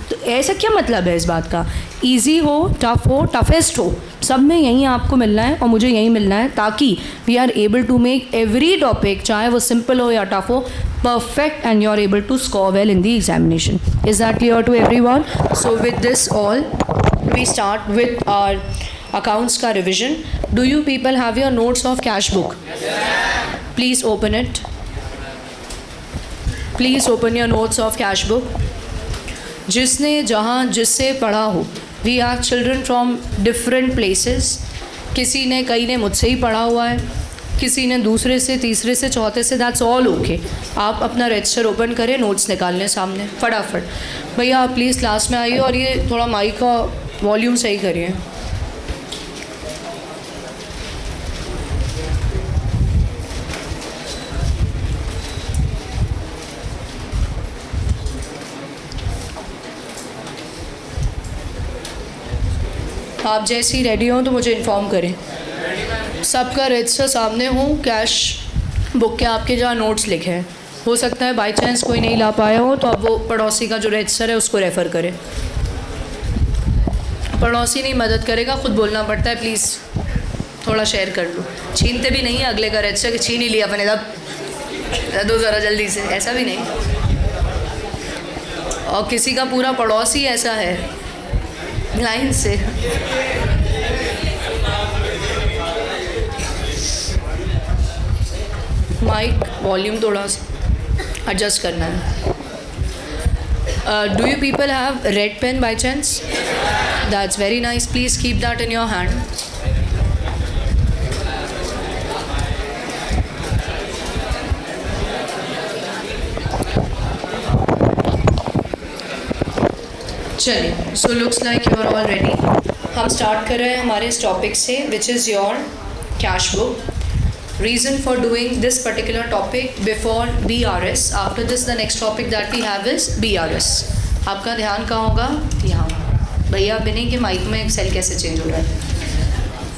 तो ऐसा क्या मतलब है इस बात का? इजी हो, टफ हो, टफेस्ट हो, सब में यहीं आपको मिलना है और मुझे यहीं मिलना है, ताकि we are able to make every topic, चाहे वो सिंपल हो या टफ हो, perfect and you're able to score well in the examination. Is that clear to everyone? So with this all, we start with our accounts ka revision. Do you people have your notes of cash book? Yes. Please open it. Please open your notes of cash book. जिसने जहाँ जिससे पढ़ा हो, we are children from different places. किसी ने, कई ने मुझसे ही पढ़ा हुआ है, किसी ने दूसरे से, तीसरे से, चौथे से, दैट्स ऑल ओके. आप अपना रजिस्टर ओपन करें, नोट्स निकालने सामने फटाफट. भैया आप प्लीज़ क्लास में आइए और ये थोड़ा माइक का वॉल्यूम सही करिए. आप जैसे ही रेडी हों तो मुझे इन्फॉर्म करें. सबका रजिस्टर सामने हो, कैश बुक के आपके जहाँ नोट्स लिखे हैं. हो सकता है बाई चांस कोई नहीं ला पाया हो, तो अब वो पड़ोसी का जो रजिस्टर है उसको रेफ़र करें. पड़ोसी नहीं मदद करेगा, ख़ुद बोलना पड़ता है. प्लीज़ थोड़ा शेयर कर लो. छीनते भी नहीं है अगले का रजिस्टर कि छीन ही लिया अपने, तब दो ज़रा जल्दी से, ऐसा भी नहीं. और किसी का पूरा पड़ोसी ऐसा है लाइन से. माइक वॉल्यूम थोड़ा एडजस्ट करना है. Do you people have red pen by chance? That's very nice. Please keep that in your hand. चलिए, so looks like you are all ready. हम स्टार्ट कर रहे हैं हमारे इस टॉपिक से, which is your cash book. Reason for doing this particular topic before BRS. After this, the next topic that we have is BRS. आपका ध्यान कहाँ होगा? यहाँ. भैया बिने के माइक में सेल कैसे चेंज हो रहा है.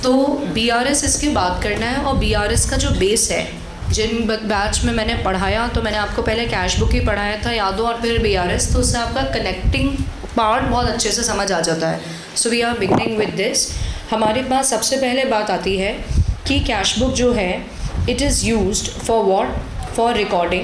तो BRS इसके बात करना है. और BRS का जो बेस है, जिन बैच में मैंने पढ़ाया, तो मैंने आपको पहले कैश बुक ही पढ़ाया था, याद हो, और फिर BRS, तो उससे आपका कनेक्टिंग पार्ट बहुत अच्छे से समझ आ जाता है. So we are beginning with this. हमारे पास सबसे पहले बात आती है कि कैश बुक जो है, it is used for what? For recording.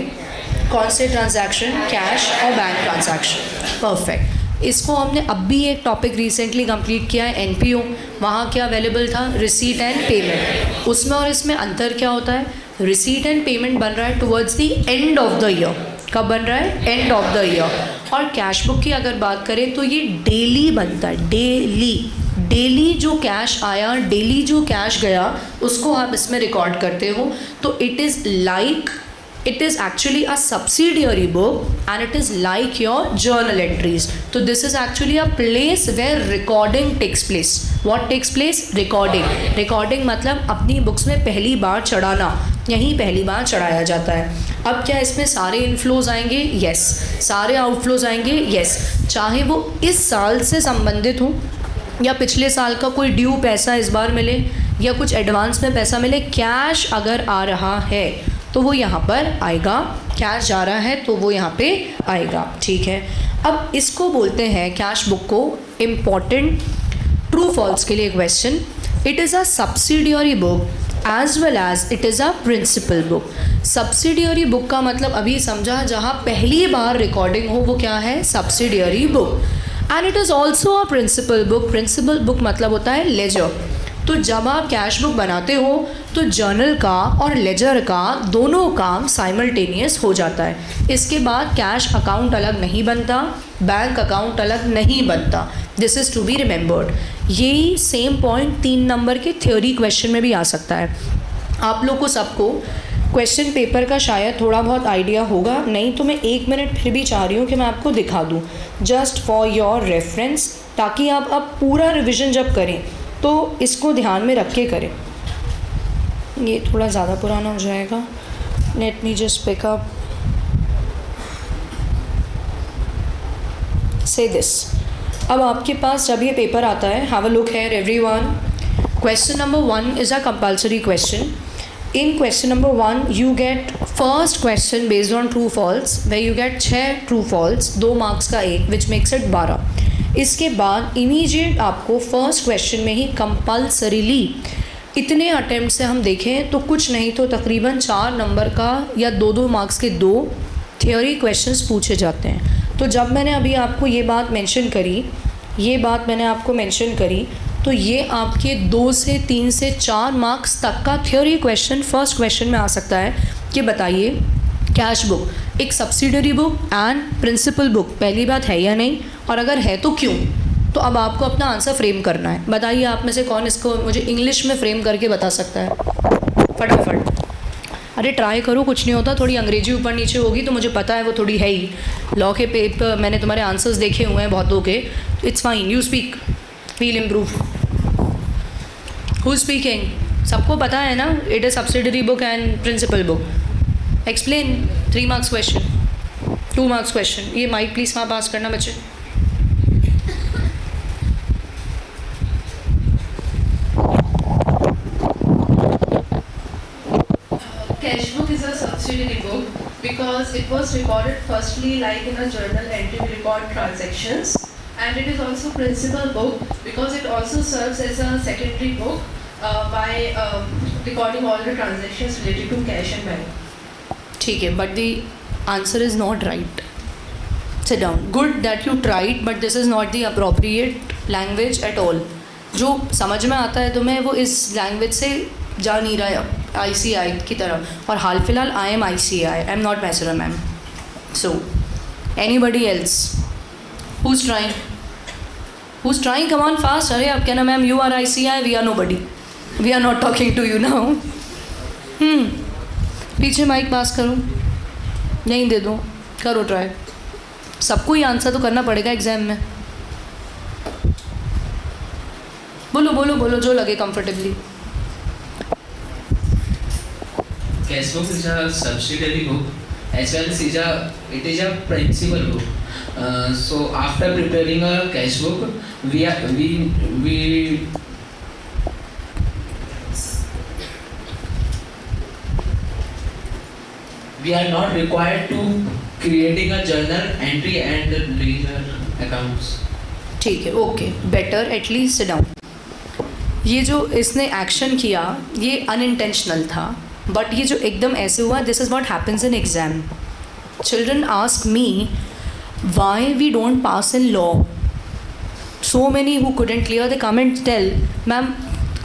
कौन से ट्रांजैक्शन? कैश और बैंक ट्रांजैक्शन. परफेक्ट. इसको हमने अब भी एक टॉपिक रिसेंटली कंप्लीट किया है, NPO. वहाँ क्या अवेलेबल था? Receipt and payment. उसमें और इसमें अंतर क्या होता है? रिसीट एंड पेमेंट बन रहा है towards the end of the year. कब बन रहा है? End of the year. और कैश बुक की अगर बात करें तो ये डेली बनता है. डेली जो कैश आया, डेली जो कैश गया, उसको आप इसमें रिकॉर्ड करते हो. तो it is actually a subsidiary book and it is like your journal entries. तो this is actually a place where recording takes place. What takes place? Recording मतलब अपनी बुक्स में पहली बार चढ़ाना, यहीं पहली बार चढ़ाया जाता है. अब क्या इसमें सारे इनफ्लोज आएंगे? यस. सारे आउटफ्लोज आएंगे? यस. चाहे वो इस साल से संबंधित हो या पिछले साल का कोई ड्यू पैसा इस बार मिले या कुछ एडवांस में पैसा मिले, कैश अगर आ रहा है तो वो यहाँ पर आएगा. कैश जा रहा है तो वो यहाँ पे आएगा. ठीक है. अब इसको बोलते हैं कैश बुक को, इम्पॉर्टेंट ट्रू फॉल्स के लिए question. It is a subsidiary book as well as it is a principal book. Subsidiary book का मतलब अभी समझा, जहाँ पहली बार रिकॉर्डिंग हो वो क्या है? Subsidiary book. And it is also a principal book. Principal book मतलब होता है लेजर. तो जब आप कैश बुक बनाते हो तो जर्नल का और लेजर का दोनों काम साइमल्टेनियस हो जाता है. इसके बाद कैश अकाउंट अलग नहीं बनता, बैंक अकाउंट अलग नहीं बनता. This is to be remembered. यही सेम पॉइंट 3 नंबर के थ्योरी क्वेश्चन में भी आ सकता है. आप लोग को सबको क्वेश्चन पेपर का शायद थोड़ा बहुत आइडिया होगा, नहीं तो मैं 1 मिनट फिर भी चाह रही हूँ कि मैं आपको दिखा दूँ, जस्ट फॉर योर रेफरेंस, ताकि आप अब पूरा रिविज़न जब करें तो इसको ध्यान में रख के करें. ये थोड़ा ज़्यादा पुराना हो जाएगा. Let me just pick up से दिस. अब आपके पास जब ये पेपर आता है, have a look here everyone. Question number 1 is a compulsory question. In question number 1 you get first question based on true false way you get 6 true false, 2 marks का एक, विच मेक्स इट 12। इसके बाद immediate आपको first question में ही compulsorily इतने attempt से हम देखें तो कुछ नहीं तो तकरीबन 4 नंबर का या 2-2 मार्क्स के 2 थ्योरी क्वेश्चंस पूछे जाते हैं। तो जब मैंने अभी आपको ये बात मेंशन करी, तो ये आपके 2 से 3 से 4 मार्क्स तक का थ्योरी क्वेश्चन फर्स्ट क्वेश्चन में आ सकता है कि बताइए कैश बुक एक subsidiary book and principal book पहली बात है या नहीं, और अगर है तो क्यों। तो अब आपको अपना आंसर फ्रेम करना है। बताइए आप में से कौन इसको मुझे इंग्लिश में फ्रेम करके बता सकता है, फटाफट। अरे ट्राई करो, कुछ नहीं होता, थोड़ी अंग्रेजी ऊपर नीचे होगी तो मुझे पता है वो थोड़ी है ही। लॉ के पेपर मैंने तुम्हारे आंसर्स देखे हुए हैं बहुतों के, it's fine, you speak, we'll improve. Who speaking? सबको पता है ना, it is subsidiary book and principal book. Explain. 3 marks question, 2 marks question. ये माइक प्लीज़ वहाँ पास करना बच्चे। Cash book is a subsidiary book because it was recorded firstly like in a journal entry to record transactions, and it is also principal book because it also serves as a secondary book by recording all the transactions related to cash and bank. ठीक है, but the answer is not right. Sit down. Good that you tried, but this is not the appropriate language at all. जो समझ में आता है तुम्हें वो इस लैंग्वेज से जा नहीं रहा है ICI की तरफ, और हाल फिलहाल I am ICI, I am not Mesra ma'am. So anybody else who's trying? Who's trying? Come on fast. अरे आप कहना ma'am you are ICI, we are nobody, we are not talking to you now. पीछे mic पास करो, यहीं दे दो, करो try. सबको ही answer तो करना पड़ेगा एग्जाम में। बोलो बोलो बोलो जो लगे comfortably. Cash book is a subsidiary book as well as it is a principal book. So after preparing a cash book, we are not required to creating a journal entry and ledger accounts. ठीक है, okay, better at least sit down. ये जो इसने action किया ये unintentional था, but ये जो एकदम ऐसे हुआ, this is what happens in exam. Children ask me why we don't pass in law. So many who couldn't clear the comment tell ma'am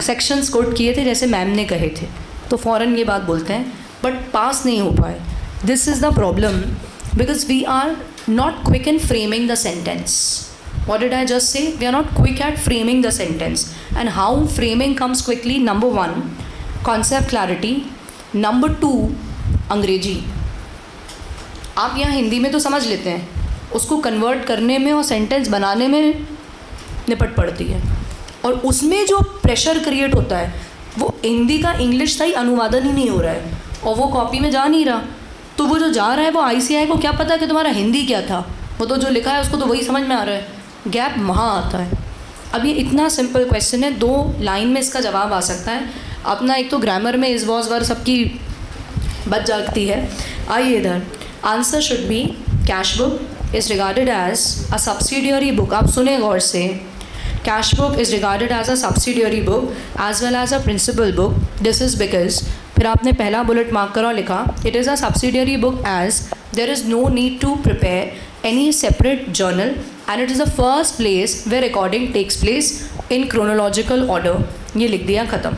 sections quote किए थे जैसे मैम ने कहे थे, तो फ़ौरन ये बात बोलते हैं, बट पास नहीं हो पाए। This is the problem because we are not quick in framing the sentence. What did I just say? We are not quick at framing the sentence. And how framing comes quickly? Number 1, concept clarity. Number 2, अंग्रेजी। आप यहाँ हिंदी में तो समझ लेते हैं, उसको convert करने में और सेंटेंस बनाने में निपट पड़ती है, और उसमें जो प्रेशर क्रिएट होता है वो हिंदी का इंग्लिश सही अनुवादन ही नहीं हो रहा है, और वो कॉपी में जा नहीं रहा, तो वो जो जा रहा है वो ICI को क्या पता कि तुम्हारा हिंदी क्या था, वो तो जो लिखा है उसको तो वही समझ में आ रहा है। गैप वहाँ आता है। अब ये इतना सिंपल क्वेश्चन है, 2 लाइन में इसका जवाब आ सकता है। अपना एक तो ग्रामर में इस वॉज वर सबकी बच जाती है। आइए इधर, answer should be cash book is regarded as a subsidiary book. आप सुने गौर से, cash book is regarded as a subsidiary book as well as a principal book. This is because, फिर आपने पहला बुलेट मार्क करा, लिखा it is a subsidiary book as there is no need to prepare any separate journal and it is the first place where recording takes place in chronological order। ये लिख दिया, ख़त्म।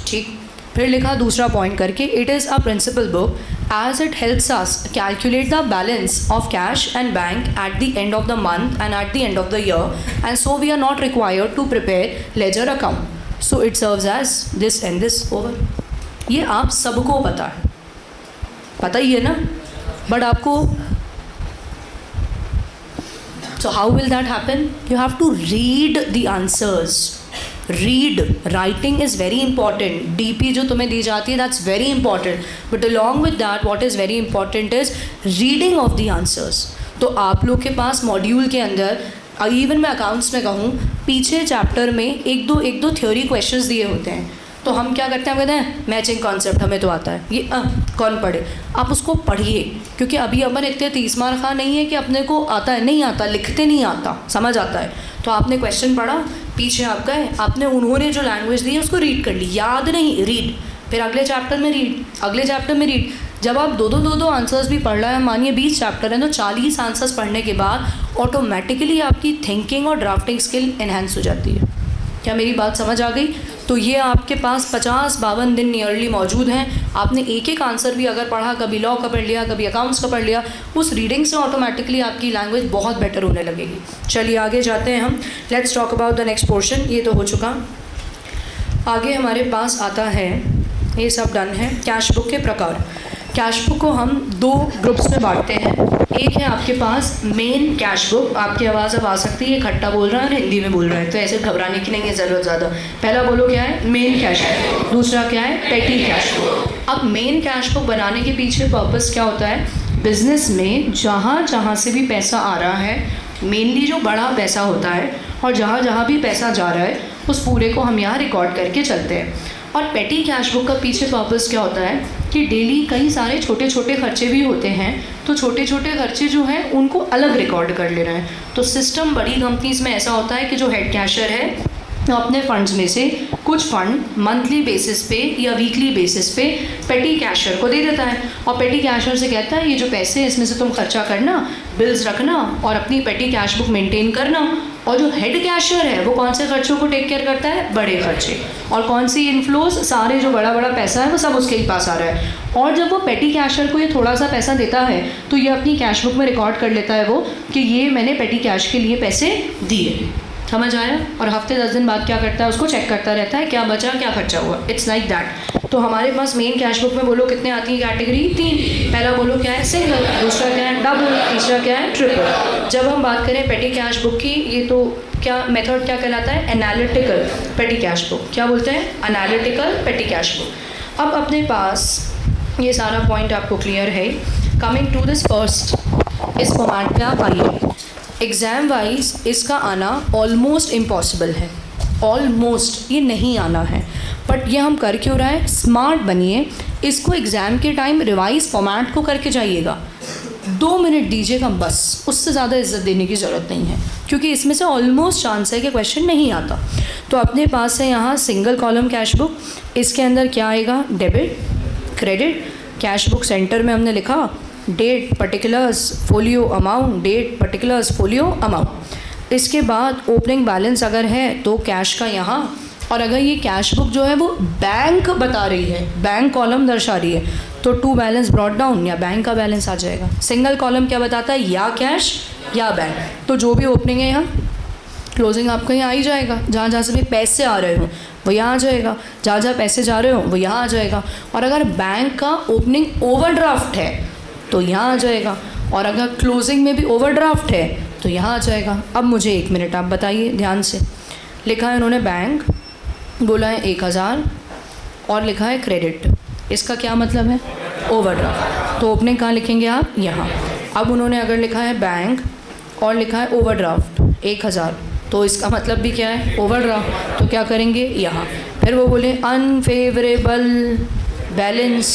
ठीक, फिर लिखा दूसरा पॉइंट करके, it is a principal book as it helps us calculate the balance of cash and bank at the end of the month and at the end of the year, and so we are not required to prepare ledger account, so it serves as this and this over। ये आप सबको पता है, पता ही है ना, but आपको So how will that happen? You have to read the answers. Read. Writing is very important. DP जो तुम्हें दी जाती है, that's very important. But along with that, what is very important is reading of the answers. तो आप लोग के पास module के अंदर, इवन मैं अकाउंट्स में कहूँ, पीछे चैप्टर में एक दो थ्योरी क्वेश्चंस दिए होते हैं, तो हम क्या करते हैं, हम कहते हैं मैचिंग कॉन्सेप्ट हमें तो आता है, ये कौन पढ़े। आप उसको पढ़िए, क्योंकि अभी अपन इतने 30 मार खा नहीं है कि अपने को आता है, नहीं आता, लिखते नहीं आता, समझ आता है। तो आपने क्वेश्चन पढ़ा, पीछे आप गए, आपने उन्होंने जो लैंग्वेज दी है उसको रीड कर ली, याद नहीं, रीड, फिर अगले चैप्टर में रीड, अगले चैप्टर में रीड। जब आप दो आंसर्स भी पढ़ रहे हैं, मानिए 20 चैप्टर हैं, तो 40 आंसर्स पढ़ने के बाद ऑटोमेटिकली आपकी थिंकिंग और ड्राफ्टिंग स्किल एनहेंस हो जाती है। क्या मेरी बात समझ आ गई? तो ये आपके पास 50-52 दिन नियरली मौजूद हैं। आपने एक एक आंसर भी अगर पढ़ा, कभी लॉ का पढ़ लिया, कभी अकाउंट्स का पढ़ लिया, उस रीडिंग से ऑटोमेटिकली आपकी लैंग्वेज बहुत बेटर होने लगेगी। चलिए आगे जाते हैं हम। Let's talk about the next portion. ये तो हो चुका। आगे हमारे पास आता है, ये सब डन है, कैश बुक के प्रकार। कैश बुक को हम 2 ग्रुप्स में बांटते हैं। एक है आपके पास मेन कैश बुक, आपकी आवाज़ अब आ सकती है, खट्टा बोल रहा है और हिंदी में बोल रहा है, तो ऐसे घबराने की नहीं है ज़रूरत ज़्यादा। पहला बोलो क्या है, मेन कैश बुक, दूसरा क्या है, पेटी कैश बुक। अब मेन कैश बुक बनाने के पीछे पर्पस क्या होता है, बिजनेस में जहाँ से भी पैसा आ रहा है, मेनली जो बड़ा पैसा होता है और जहाँ भी पैसा जा रहा है, उस पूरे को हम यहाँ रिकॉर्ड करके चलते हैं। और पेटी कैश बुक का पीछे पर्पस क्या होता है कि डेली कई सारे छोटे छोटे खर्चे भी होते हैं, तो छोटे छोटे खर्चे जो हैं उनको अलग रिकॉर्ड कर लेना है। तो सिस्टम बड़ी कंपनीज में ऐसा होता है कि जो हेड कैशियर है तो अपने फंड्स में से कुछ फंड मंथली बेसिस पे या वीकली बेसिस पे पेटी कैशियर को दे देता है, और पेटी कैशियर से कहता है ये जो पैसे हैं इसमें से तुम खर्चा करना, बिल्स रखना और अपनी पेटी कैश बुक मेंटेन करना। और जो हेड कैशियर है वो कौन से खर्चों को टेक केयर करता है, बड़े खर्चे, और कौन सी इनफ्लोज, सारे जो बड़ा पैसा है वो सब उसके ही पास आ रहा है। और जब वो पेटी कैशियर को ये थोड़ा सा पैसा देता है तो ये अपनी कैश बुक में रिकॉर्ड कर लेता है वो कि ये मैंने पेटी कैश के लिए पैसे दिए। समझ आया? और हफ्ते 10 दिन बाद क्या करता है, उसको चेक करता रहता है क्या बचा क्या खर्चा हुआ। It's like that. तो हमारे पास मेन कैश बुक में बोलो कितने आती है कैटेगरी, 3। पहला बोलो क्या है, सिंगल, दूसरा क्या है, डबल, तीसरा क्या है, ट्रिपल। जब हम बात करें पेटी कैश बुक की, ये तो क्या मेथड क्या कहलाता है, एनालिटिकल पेटी कैश बुक। क्या बोलते हैं, एनालिटिकल पेटी कैश बुक। अब अपने पास ये सारा पॉइंट आपको क्लियर है। कमिंग टू दिस फर्स्ट, इस फॉर्मेट पे आप आइए। एग्ज़ाम वाइज इसका आना ऑलमोस्ट इम्पॉसिबल है, ऑलमोस्ट ये नहीं आना है, बट ये हम कर क्यों रहे हैं, स्मार्ट बनिए, इसको एग्ज़ाम के टाइम रिवाइज फॉर्मेट को करके जाइएगा। 2 मिनट दीजिएगा बस, उससे ज़्यादा इज्जत देने की ज़रूरत नहीं है, क्योंकि इसमें से ऑलमोस्ट चांस है कि क्वेश्चन नहीं आता। तो अपने पास है यहाँ सिंगल कॉलम कैश बुक, इसके अंदर क्या आएगा, debit, credit. Cash book center में हमने लिखा date particulars folio amount, date particulars folio amount. इसके बाद ओपनिंग बैलेंस अगर है तो कैश का यहाँ, और अगर ये कैश बुक जो है वो बैंक बता रही है, बैंक कॉलम दर्शा रही है, तो टू बैलेंस ब्रॉट डाउन या बैंक का बैलेंस आ जाएगा। सिंगल कॉलम क्या बताता है, या कैश या बैंक, तो जो भी ओपनिंग है यहाँ क्लोजिंग आपका यहाँ आ ही जाएगा। जहाँ से भी पैसे आ रहे हो वो यहाँ आ जाएगा, जहाँ पैसे जा रहे हो वो यहाँ आ जाएगा। और अगर बैंक का ओपनिंग ओवरड्राफ्ट है तो यहाँ आ जाएगा, और अगर क्लोजिंग में भी ओवरड्राफ्ट है तो यहाँ आ जाएगा। अब मुझे 1 मिनट आप बताइए ध्यान से। लिखा है उन्होंने बैंक, बोला है 1000 और लिखा है क्रेडिट, इसका क्या मतलब है, ओवरड्राफ्ट। तो ओपनिंग कहाँ लिखेंगे आप, यहाँ। अब उन्होंने अगर लिखा है बैंक और लिखा है ओवरड्राफ्ट 1000, तो इसका मतलब भी क्या है, ओवरड्राफ्ट, तो क्या करेंगे यहाँ। फिर वो बोले अनफेवरेबल बैलेंस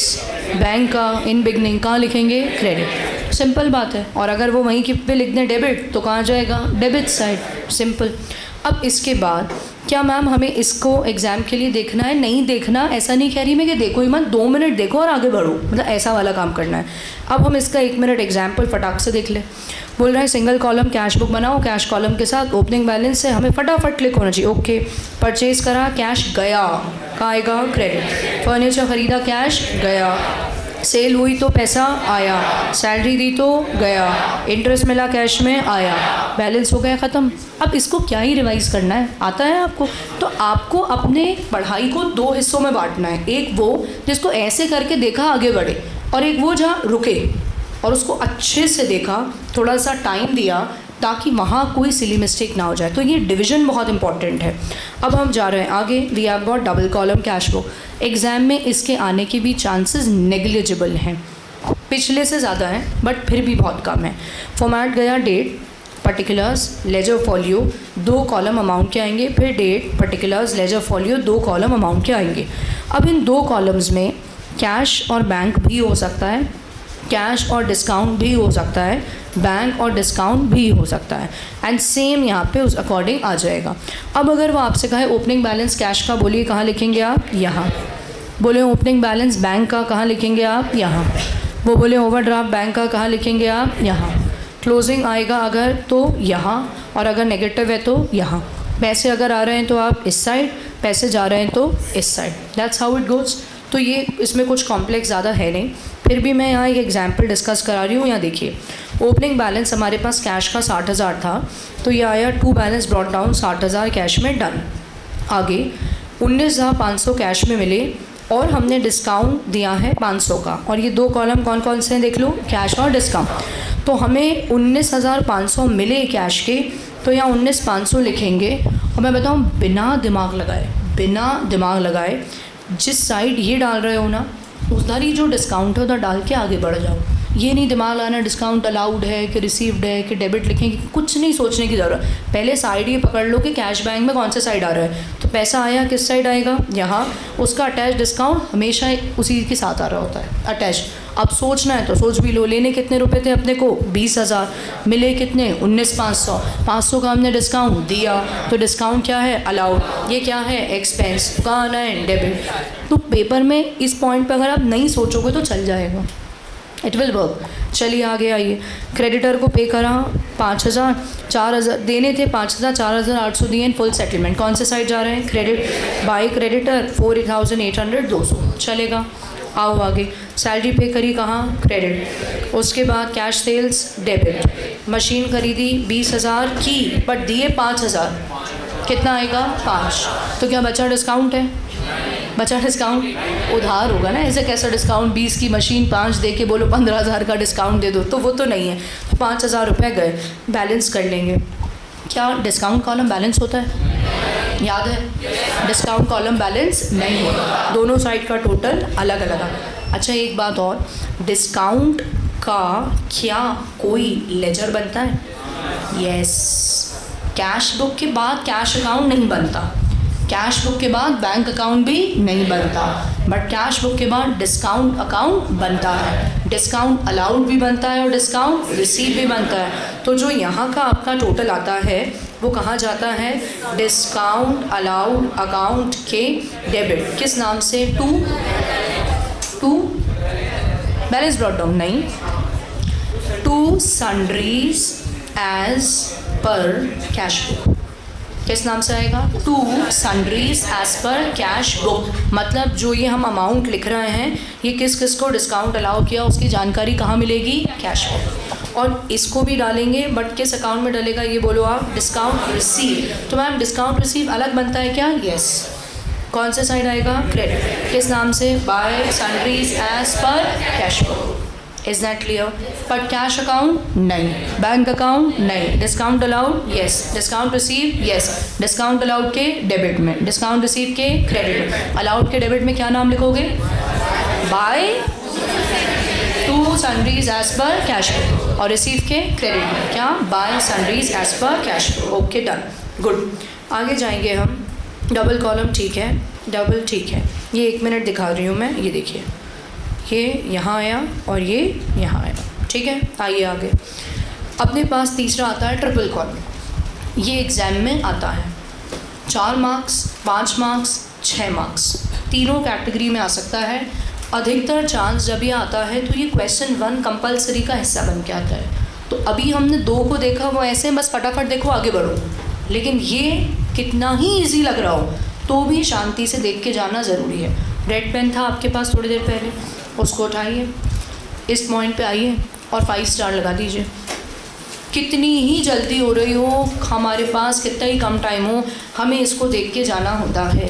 बैंक का इन बिगनिंग, कहाँ लिखेंगे, क्रेडिट। सिंपल बात है। और अगर वो वहीं पे लिख दें डेबिट तो कहाँ जाएगा, डेबिट साइड, सिंपल। अब इसके बाद क्या मैम हमें इसको एग्ज़ाम के लिए देखना है, नहीं देखना, ऐसा नहीं कह रही मैं कि देखो ही मत, 2 मिनट देखो और आगे बढ़ो, मतलब ऐसा वाला काम करना है। अब हम इसका 1 मिनट एग्जाम्पल फटाक से देख लें। बोल रहे हैं सिंगल कॉलम कैश बुक बनाओ, कैश कॉलम के साथ ओपनिंग बैलेंस से हमें फटाफट क्लिक होना चाहिए। ओके, परचेज़ करा, कैश गया, कहाँ आएगा, क्रेडिट। फर्नीचर ख़रीदा, कैश गया। सेल हुई तो पैसा आया, सैलरी दी तो गया, इंटरेस्ट मिला कैश में आया, बैलेंस हो गया ख़त्म। अब इसको क्या ही रिवाइज़ करना है, आता है आपको। तो आपको अपने पढ़ाई को 2 हिस्सों में बांटना है, एक वो जिसको ऐसे करके देखा आगे बढ़े, और एक वो जहाँ रुके और उसको अच्छे से देखा, थोड़ा सा टाइम दिया ताकि वहाँ कोई सिली मिस्टेक ना हो जाए। तो ये डिवीज़न बहुत इंपॉर्टेंट है। अब हम जा रहे हैं आगे। We have got double column cash book. Exam में इसके आने के भी चांसेस नेग्लिजिबल हैं, पिछले से ज़्यादा हैं बट फिर भी बहुत कम है। फॉर्मेट गया date, particulars ledger folio 2 column amount के आएंगे, फिर date particulars ledger folio 2 column amount के आएंगे। अब इन 2 कॉलम्स में कैश और बैंक भी हो सकता है, कैश और डिस्काउंट भी हो सकता है, बैंक और डिस्काउंट भी हो सकता है, एंड सेम यहाँ पे उस अकॉर्डिंग आ जाएगा। अब अगर वो आपसे कहे ओपनिंग बैलेंस कैश का, बोलिए कहाँ लिखेंगे आप? यहाँ। बोले ओपनिंग बैलेंस बैंक का, कहाँ लिखेंगे आप? यहाँ। वो बोले ओवरड्राफ्ट बैंक का, कहाँ लिखेंगे आप? यहाँ। क्लोजिंग आएगा अगर तो यहाँ, और अगर नेगेटिव है तो यहाँ। पैसे अगर आ रहे हैं तो आप इस साइड, पैसे जा रहे हैं तो इस side. That's how it goes. तो ये इसमें कुछ कॉम्प्लेक्स ज़्यादा है नहीं, फिर भी मैं यहाँ एक एग्जाम्पल डिस्कस करा रही हूँ। यहाँ देखिए, ओपनिंग बैलेंस हमारे पास कैश का 60,000 था, तो ये आया to balance brought down 60,000 cash में, डन। आगे 19,500 कैश में मिले और हमने डिस्काउंट दिया है 500 का, और ये 2 कॉलम कौन कौन से हैं देख लो, कैश और डिस्काउंट। तो हमें 19,500 मिले कैश के, तो यहाँ 19,500 लिखेंगे। और मैं बताऊँ बिना दिमाग लगाए जिस साइड ये डाल रहे हो ना, उधर ही जो डिस्काउंट है उधर डाल के आगे बढ़ जाओ। ये नहीं दिमाग लगाना डिस्काउंट अलाउड है कि रिसीव्ड है कि डेबिट लिखेंगे, कुछ नहीं सोचने की ज़रूरत। पहले साइड ये पकड़ लो कि कैश बैंक में कौन सा साइड आ रहा है। तो पैसा आया किस साइड आएगा? यहाँ। उसका अटैच डिस्काउंट हमेशा उसी के साथ आ रहा होता है, अटैच। अब सोचना है तो सोच भी लो। लेने कितने रुपए थे अपने को? 20,000। मिले कितने? 19,500। 500 का हमने डिस्काउंट दिया, तो डिस्काउंट क्या है? अलाउड। ये क्या है? एक्सपेंस। कहाँ आना है? डेबिट। तो पेपर में इस पॉइंट पर अगर आप नहीं सोचोगे तो चल जाएगा, इट विल वर्क। चलिए आगे आइए। क्रेडिटर को पे करा 5,000, 4,000 देने थे, 5,000, 4,800 दिए इन फुल सेटलमेंट। कौन से साइड जा रहे हैं? क्रेडिट। बाय क्रेडिटर 4,800, 200 चलेगा। आओ आगे। सैलरी पे करी कहाँ? क्रेडिट। उसके बाद कैश सेल्स डेबिट। मशीन खरीदी 20,000 की, बट दिए 5,000, कितना आएगा? 5। तो क्या बचा डिस्काउंट है? बचा डिस्काउंट उधार होगा ना, ऐसे कैसा डिस्काउंट? 20 की मशीन 5 दे के बोलो 15,000 का डिस्काउंट दे दो, तो वो तो नहीं है। तो 5,000 रुपये गए। बैलेंस कर लेंगे। क्या डिस्काउंट कॉलम बैलेंस होता है? याद है? डिस्काउंट कॉलम बैलेंस नहीं होता, दोनों साइड का टोटल अलग अलग आता। अच्छा एक बात और, डिस्काउंट का क्या कोई लेजर बनता है? यस। कैश बुक के बाद कैश अकाउंट नहीं बनता, कैश बुक के बाद बैंक अकाउंट भी नहीं बनता, बट कैश बुक के बाद डिस्काउंट अकाउंट बनता है। डिस्काउंट अलाउड भी बनता है और डिस्काउंट रिसीव भी बनता है। तो जो यहाँ का आपका टोटल आता है वो कहाँ जाता है? डिस्काउंट अलाउड अकाउंट के डेबिट। किस नाम से? टू बैलेंस ब्रॉट डाउन नहीं, to sundries as per cash book. किस नाम से आएगा? To sundries as per cash book. मतलब जो ये हम अमाउंट लिख रहे हैं ये किस किस को डिस्काउंट अलाउ किया उसकी जानकारी कहाँ मिलेगी? Cash book. और इसको भी डालेंगे, बट किस अकाउंट में डलेगा ये बोलो आप? Discount receive. तो मैम डिस्काउंट रिसीव अलग बनता है क्या? यस। कौन से साइड आएगा? क्रेडिट। किस नाम से? By sundries as per cash book. Is that clear? But cash account नहीं, बैंक अकाउंट नहीं, discount allowed yes, discount receive yes, discount allowed के डेबिट में, डिस्काउंट रिसीव के क्रेडिट में। अलाउड के डेबिट में क्या नाम लिखोगे? By to sundries as per cash book, और रिसीव के क्रेडिट में क्या? By sundries as per cash book. Okay done, good. आगे जाएंगे हम। डबल कॉलम ठीक है, डबल ठीक है। ये 1 मिनट दिखा रही हूँ मैं, ये देखिए, ये यहाँ आया और ये यहाँ आया, ठीक है। आइए आगे। अपने पास तीसरा आता है ट्रिपल कॉलम। ये एग्ज़ाम में आता है, 4 मार्क्स, 5 मार्क्स, 6 मार्क्स, तीनों कैटेगरी में आ सकता है। अधिकतर चांस जब ये आता है तो ये क्वेश्चन 1 कंपलसरी का हिस्सा बन के आता है। तो अभी हमने 2 को देखा, वो ऐसे बस फटाफट देखो आगे बढ़ो, लेकिन ये कितना ही ईजी लग रहा हो तो भी शांति से देख के जाना ज़रूरी है। रेड पेन था आपके पास थोड़ी देर पहले, उसको उठाइए, इस पॉइंट पे आइए और 5 स्टार लगा दीजिए। कितनी ही जल्दी हो रही हो, हमारे पास कितना ही कम टाइम हो, हमें इसको देख के जाना होता है।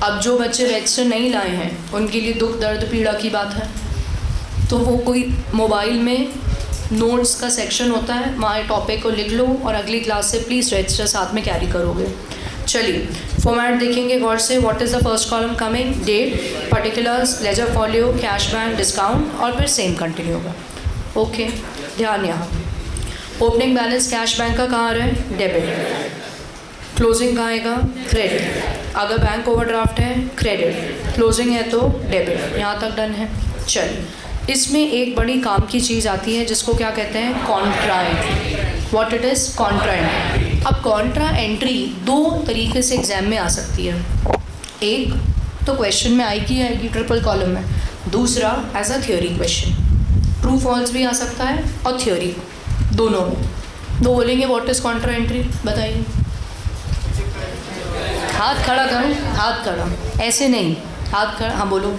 अब जो बच्चे रजिस्टर नहीं लाए हैं उनके लिए दुख दर्द पीड़ा की बात है, तो वो कोई मोबाइल में नोट्स का सेक्शन होता है, वहाँ टॉपिक को लिख लो और अगली क्लास से प्लीज़ रजिस्टर साथ में कैरी करोगे। चलिए फॉर्मेट देखेंगे गौर से। What is the first column coming? Date, particulars, ledger folio, cash bank, discount, और फिर सेम कंटिन्यू होगा। ओके, ध्यान यहाँ। ओपनिंग बैलेंस कैश बैंक का कहाँ आ रहा है? डेबिट। क्लोजिंग कहाँ आएगा? क्रेडिट। अगर बैंक ओवरड्राफ्ट है क्रेडिट, क्लोजिंग है तो डेबिट। यहाँ तक डन है। चलिए, इसमें एक बड़ी काम की चीज़ आती है जिसको क्या कहते हैं? Contra entry. What it is? Contra entry. अब कॉन्ट्रा एंट्री दो तरीके से एग्जाम में आ सकती है। एक तो क्वेश्चन में आएगी ट्रिपल कॉलम में, दूसरा as a theory question. True false भी आ सकता है और थ्योरी, दोनों में। दो बोलेंगे व्हाट इज़ कॉन्ट्रा एंट्री, बताइए। हाथ खड़ा करो, हाथ खड़ा, ऐसे नहीं, हाथ खड़ा। हाँ बोलो।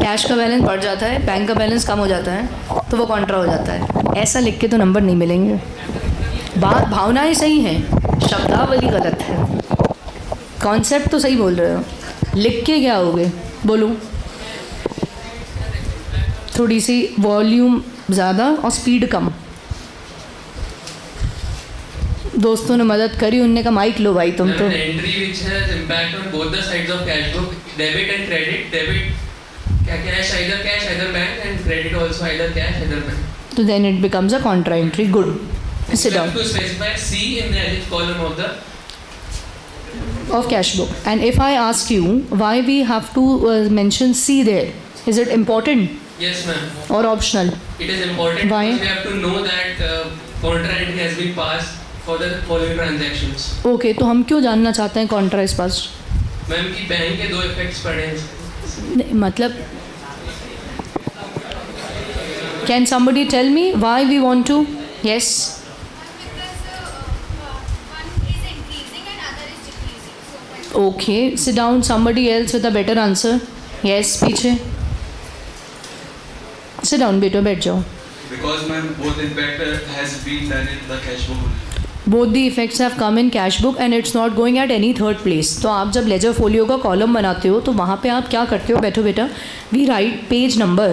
कैश का बैलेंस बढ़ जाता है, बैंक का बैलेंस कम हो जाता है, तो वो कॉन्ट्रा हो जाता है। ऐसा लिख के तो नंबर नहीं मिलेंगे। बात भावनाएं सही हैं, शब्दावली गलत है। कॉन्सेप्ट तो सही बोल रहे हो, लिख के क्या होगे? बोलो। थोड़ी सी वॉल्यूम ज़्यादा और स्पीड कम। दोस्तों ने मदद करी, उनने कहा माइक लो भाई तुम तो। Entry which has impact on both the sides of cash book, debit and credit. Debit cash either bank, and credit also either cash either bank. तो then it becomes a contra entry. Good. Sit You down. have to specify C in the nth column Of cash book. And if I ask you why we have to mention C there, is it important Yes, ma'am. or optional? It is important Why? because we have to know that contra entry has been passed for the following transactions. Okay, तो हम क्यों जानना चाहते हैं contra is passed? Ma'am की bank के दो effects पड़े हैं। मतलब can somebody tell me why we want to? Yes. Okay, sit down. Somebody else with a better answer. Yes, पीछे. Sit down, बेटो बैठ जाओ. Because ma'am, both impact has been done in the cash book. Both the effects have come in cash book and it's not going at any third place. तो आप जब ledger folio का column बनाते हो तो वहाँ पे आप क्या करते हो? बैठो बेटा. We write page number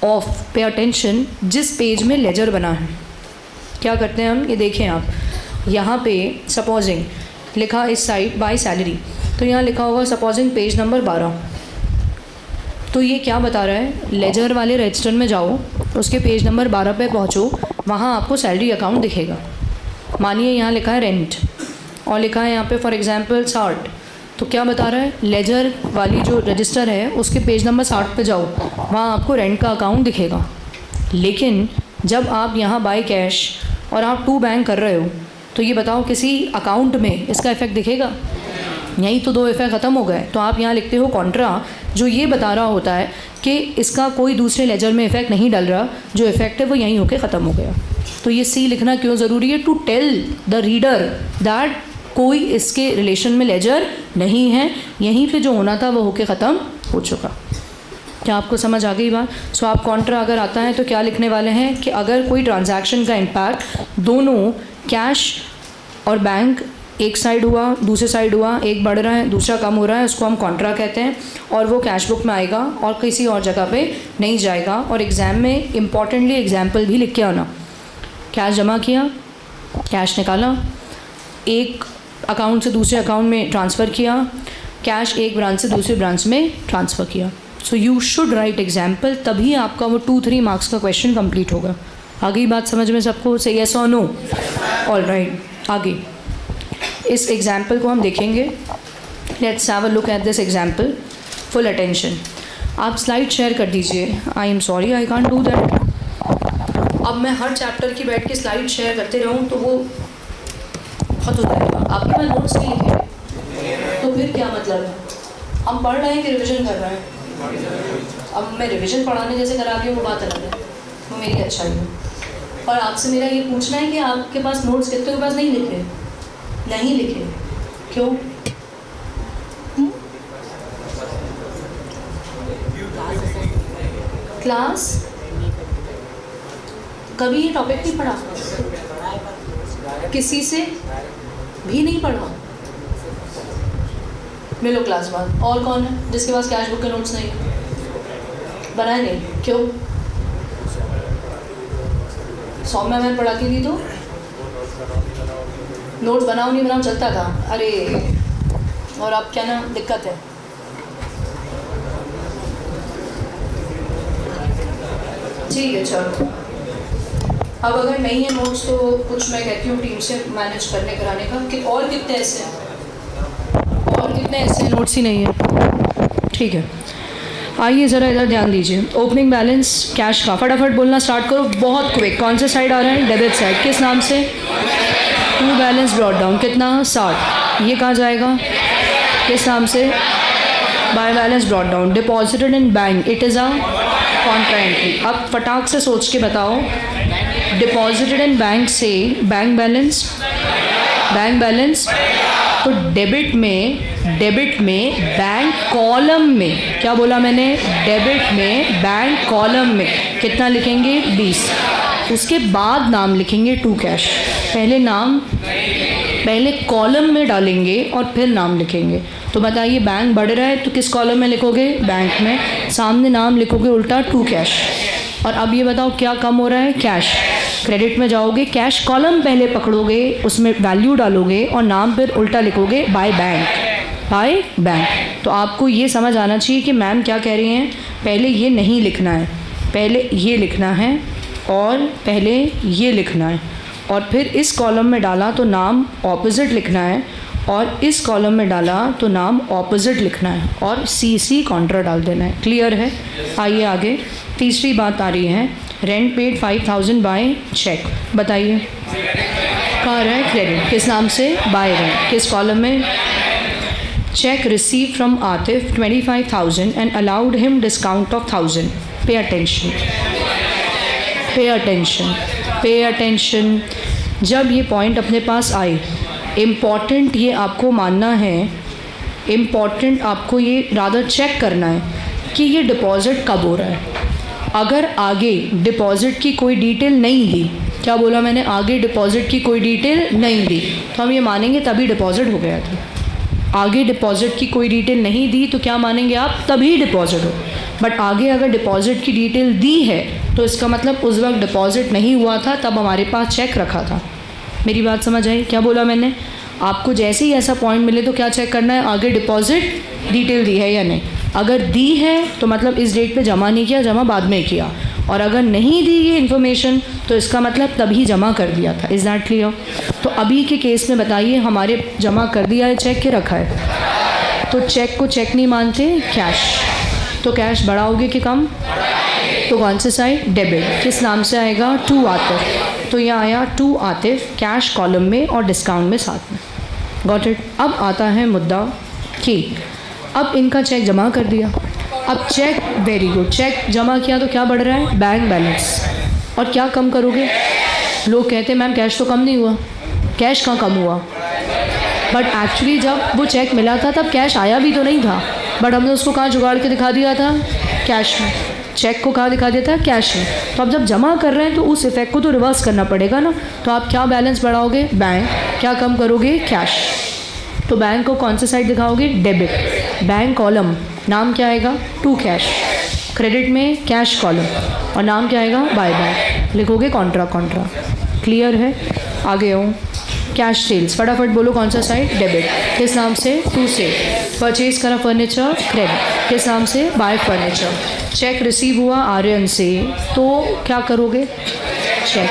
of, pay attention, जिस पेज में लेजर बना है। क्या करते हैं हम? ये देखें आप, यहाँ पे सपोजिंग लिखा इस साइड बाय सैलरी, तो यहाँ लिखा होगा सपोजिंग पेज नंबर 12। तो ये क्या बता रहा है? लेजर वाले रजिस्टर में जाओ, उसके पेज नंबर 12 पे पहुँचो, वहाँ आपको सैलरी अकाउंट दिखेगा। मानिए यहाँ लिखा है रेंट और लिखा है यहाँ पे फॉर एग्जांपल 60, तो क्या बता रहा है? लेजर वाली जो रजिस्टर है उसके पेज नंबर 60 पे जाओ, वहाँ आपको रेंट का अकाउंट दिखेगा। लेकिन जब आप यहाँ बाय कैश और आप टू बैंक कर रहे हो, तो ये बताओ किसी अकाउंट में इसका इफेक्ट दिखेगा? यहीं तो दो इफेक्ट ख़त्म हो गए। तो आप यहाँ लिखते हो कॉन्ट्रा, जो ये बता रहा होता है कि इसका कोई दूसरे लेजर में इफेक्ट नहीं डल रहा, जो इफेक्ट है वो यहीं होके ख़त्म हो गया। तो ये सी लिखना क्यों ज़रूरी है? To tell the reader that कोई इसके रिलेशन में लेजर नहीं है, यहीं पे जो होना था वो होके ख़त्म हो चुका। क्या आपको समझ आ गई बात? सो आप कॉन्ट्रा अगर आता है तो क्या लिखने वाले हैं कि अगर कोई ट्रांजैक्शन का इम्पैक्ट दोनों कैश और बैंक, एक साइड हुआ दूसरे साइड हुआ, एक बढ़ रहा है दूसरा कम हो रहा है, उसको हम कॉन्ट्रा कहते हैं, और वो कैश बुक में आएगा और किसी और जगह पे नहीं जाएगा। और एग्ज़ाम में इम्पॉर्टेंटली एग्जाम्पल भी लिख के आना। कैश जमा किया, कैश निकाला, एक अकाउंट से दूसरे अकाउंट में ट्रांसफ़र किया, कैश एक ब्रांच से दूसरे ब्रांच में ट्रांसफ़र किया। So you should write example, तभी आपका वो 2-3 मार्क्स का क्वेश्चन कंप्लीट होगा। आगे बात समझ में सबको? से येस और नो? ऑल राइट, आगे इस एग्जाम्पल को हम देखेंगे। Let's have a look at this example, full attention. आप स्लाइड शेयर कर दीजिए। I am sorry, I can't do that. अब मैं हर चैप्टर की बैठ के स्लाइड शेयर करते रहूँ तो वो बहुत हो जाएगा। आपके पास नोट्स नहीं लिखे तो फिर क्या मतलब है? हम पढ़ रहे हैं कि रिविज़न कर रहे हैं? अब मैं रिविज़न पढ़ाने जैसे करा रही हूँ वो बात अलग है, वो मेरी अच्छाई है। और आपसे मेरा ये पूछना है कि आपके पास नोट्स कितने के पास नहीं लिखे? नहीं लिखे, क्यों? क्लास कभी ये टॉपिक नहीं पढ़ा? किसी से भी नहीं पढ़ा? मिलो क्लास बाद। और कौन है जिसके पास कैश बुक के नोट्स नहीं है? बनाए नहीं, क्यों? सौम्या मैम पढ़ाती थी तो नोट्स बनाओ नहीं बनाओ चलता था। अरे और अब क्या ना दिक्कत है? ठीक है चलो। अब अगर नहीं है नोट्स तो कुछ मैं कहती हूँ टीम से मैनेज करने कराने का कि और कितने ऐसे हैं, और कितने ऐसे नोट्स ही नहीं है। ठीक है, आइए ज़रा इधर ध्यान दीजिए। ओपनिंग बैलेंस कैश का फटाफट बोलना स्टार्ट करो, बहुत क्विक। कौन से साइड आ रहा है? Debit side. किस नाम से? To balance brought down. कितना? 60। ये कहाँ जाएगा? किस नाम से? By balance brought down. Deposited in bank, it is a contra entry. अब फटाक से सोच के बताओ, डिपॉजिटेड इन बैंक से बैंक बैलेंस तो डेबिट में बैंक कॉलम में, क्या बोला मैंने? डेबिट में बैंक कॉलम में कितना लिखेंगे? 20। उसके बाद नाम लिखेंगे टू कैश। पहले कॉलम में डालेंगे और फिर नाम लिखेंगे। तो बताइए, बैंक बढ़ रहा है तो किस कॉलम में लिखोगे? बैंक में। सामने नाम लिखोगे उल्टा टू कैश। और अब ये बताओ क्या कम हो रहा है? कैश। क्रेडिट में जाओगे, कैश कॉलम पहले पकड़ोगे, उसमें वैल्यू डालोगे और नाम फिर उल्टा लिखोगे बाय बैंक। तो आपको ये समझ आना चाहिए कि मैम क्या कह रही हैं। पहले ये नहीं लिखना है, पहले ये लिखना है और पहले ये लिखना है, और फिर इस कॉलम में डाला तो नाम ऑपोजिट लिखना है, और इस कॉलम में डाला तो नाम ऑपोजिट लिखना है, और सी कॉन्ट्रा डाल देना है। क्लियर है? आइए आगे। तीसरी बात आ रही है, रेंट पेड 5000 बाय चेक। बताइए कहाँ रहा है? क्रेडिट। किस नाम से? Bye rent. किस कॉलम में? Check receive from Atif 25,000 and allowed him discount of 1000। Pay attention. जब ये पॉइंट अपने पास आए, इम्पॉर्टेंट ये आपको मानना है, इम्पॉर्टेंट आपको ये रादर चेक करना है कि ये डिपॉज़िट कब हो रहा है। अगर आगे डिपॉज़िट की कोई डिटेल नहीं दी, क्या बोला मैंने? आगे डिपॉज़िट की कोई डिटेल नहीं दी तो हम ये मानेंगे तभी डिपॉज़िट हो गया था। आगे डिपॉज़िट की कोई डिटेल नहीं दी तो क्या मानेंगे आप? तभी डिपॉज़िट हो। बट आगे अगर डिपॉज़िट की डिटेल दी है तो इसका मतलब उस वक्त डिपॉज़िट नहीं हुआ था, तब हमारे पास चेक रखा था। मेरी बात समझ आई? क्या बोला मैंने? आपको जैसे ही ऐसा पॉइंट मिले तो क्या चेक करना है? आगे डिपॉज़िट डिटेल दी है या नहीं। अगर दी है तो मतलब इस डेट पे जमा नहीं किया, जमा बाद में किया, और अगर नहीं दी ये इन्फॉर्मेशन तो इसका मतलब तभी जमा कर दिया था। Is that clear? तो अभी के केस में बताइए, हमारे जमा कर दिया है चेक के रखा है? तो चेक को चेक नहीं मानते, कैश। तो कैश बढ़ाओगे कि कम? तो कौन से साइड? डेबिट। किस नाम से आएगा? टू आतिफ। तो यहाँ आया टू आतिफ, कैश कॉलम में और डिस्काउंट में साथ में। Got it? अब आता है मुद्दा कि अब इनका चेक जमा कर दिया। अब चेक, वेरी गुड, चेक जमा किया तो क्या बढ़ रहा है? Bank balance. और क्या कम करोगे? लोग कहते हैं मैम कैश तो कम नहीं हुआ। कैश कहाँ कम हुआ? बट एक्चुअली जब वो चेक मिला था तब कैश आया भी तो नहीं था, बट हमने उसको कहाँ जुगाड़ के दिखा दिया था? कैश में। चेक को कहाँ दिखा दिया था? कैश में। तो अब जब जमा कर रहे हैं तो उस इफेक्ट को तो रिवर्स करना पड़ेगा ना। तो आप क्या बैलेंस बढ़ाओगे? बैंक। क्या कम करोगे? कैश। तो बैंक को कौन से साइड दिखाओगे? डेबिट। बैंक कॉलम, नाम क्या आएगा? To cash. क्रेडिट में कैश कॉलम, और नाम क्या आएगा? By bank. लिखोगे कॉन्ट्रा। क्लियर है? आगे आओ। कैश सेल्स, फटाफट बोलो कौन सा साइड? डेबिट। किस नाम से? टू से। परचेज करा फर्नीचर, क्रेडिट। किस नाम से? Bye furniture. चेक रिसीव हुआ आर्यन से, तो क्या करोगे? चेक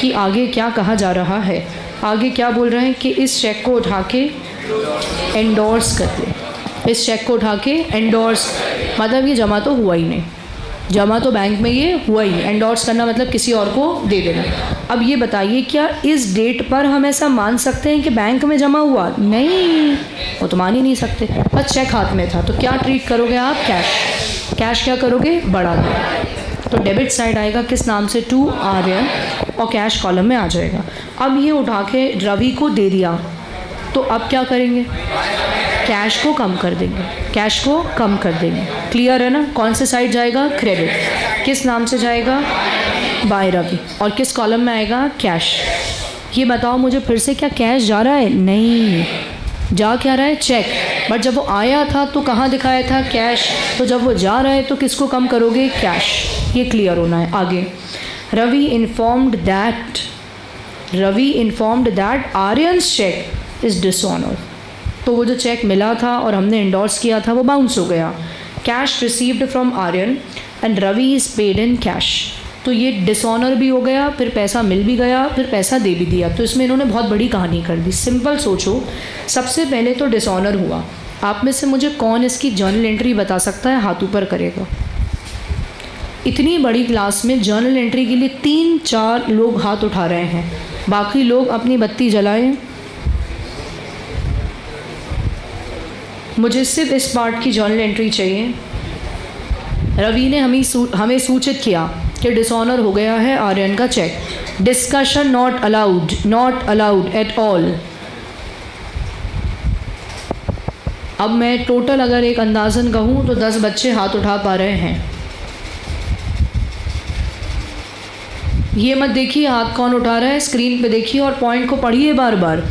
कि आगे क्या कहा जा रहा है। आगे क्या बोल रहे हैं कि इस चेक को उठा के एंडोर्स कर दे। इस चेक को उठा के एंडोर्स, मतलब ये जमा तो हुआ ही नहीं, जमा तो बैंक में ये हुआ ही नहीं। एंडोर्स करना मतलब किसी और को दे देना। अब ये बताइए, क्या इस डेट पर हम ऐसा मान सकते हैं कि बैंक में जमा हुआ? नहीं, वो तो मान ही नहीं सकते। बस चेक हाथ में था, तो क्या ट्रीट करोगे आप? कैश। कैश क्या करोगे? बढ़ा दो। तो डेबिट साइड आएगा किस नाम से? टू आर्यन, और कैश कॉलम में आ जाएगा। अब ये उठा के रवि को दे दिया, तो अब क्या करेंगे? कैश को कम कर देंगे, कैश को कम कर देंगे। क्लियर है ना? कौन से साइड जाएगा? क्रेडिट। किस नाम से जाएगा? बाय रवि। और किस कॉलम में आएगा? कैश। ये बताओ मुझे फिर से, क्या कैश जा रहा है? नहीं, जा क्या रहा है? चेक। बट जब वो आया था तो कहाँ दिखाया था? कैश। तो जब वो जा रहा है तो किसको कम करोगे? कैश। ये क्लियर होना है। आगे, Ravi informed that Aryan's cheque is dishonoured. तो वो जो चेक मिला था और हमने इंडोर्स किया था वो बाउंस हो गया। Cash received from Aryan and Ravi is paid in cash. तो ये डिसऑनर भी हो गया, फिर पैसा मिल भी गया, फिर पैसा दे भी दिया। तो इसमें इन्होंने बहुत बड़ी कहानी कर दी। सिंपल सोचो, सबसे पहले तो डिसऑनर हुआ। आप में से मुझे कौन इसकी जर्नल एंट्री बता सकता है? हाथ ऊपर करेगा। इतनी बड़ी क्लास में जर्नल एंट्री के लिए 3-4 लोग हाथ उठा रहे हैं, बाकी लोग अपनी बत्ती जलाएं। मुझे सिर्फ इस पार्ट की जर्नल एंट्री चाहिए। रवि ने हमें सूचित किया कि डिसऑनर हो गया है आर्यन का cheque. Discussion not allowed, not allowed at all. अब मैं टोटल अगर एक अंदाज़न कहूँ तो 10 बच्चे हाथ उठा पा रहे हैं। ये मत देखिए हाथ कौन उठा रहा है, स्क्रीन पे देखिए और पॉइंट को पढ़िए बार बार,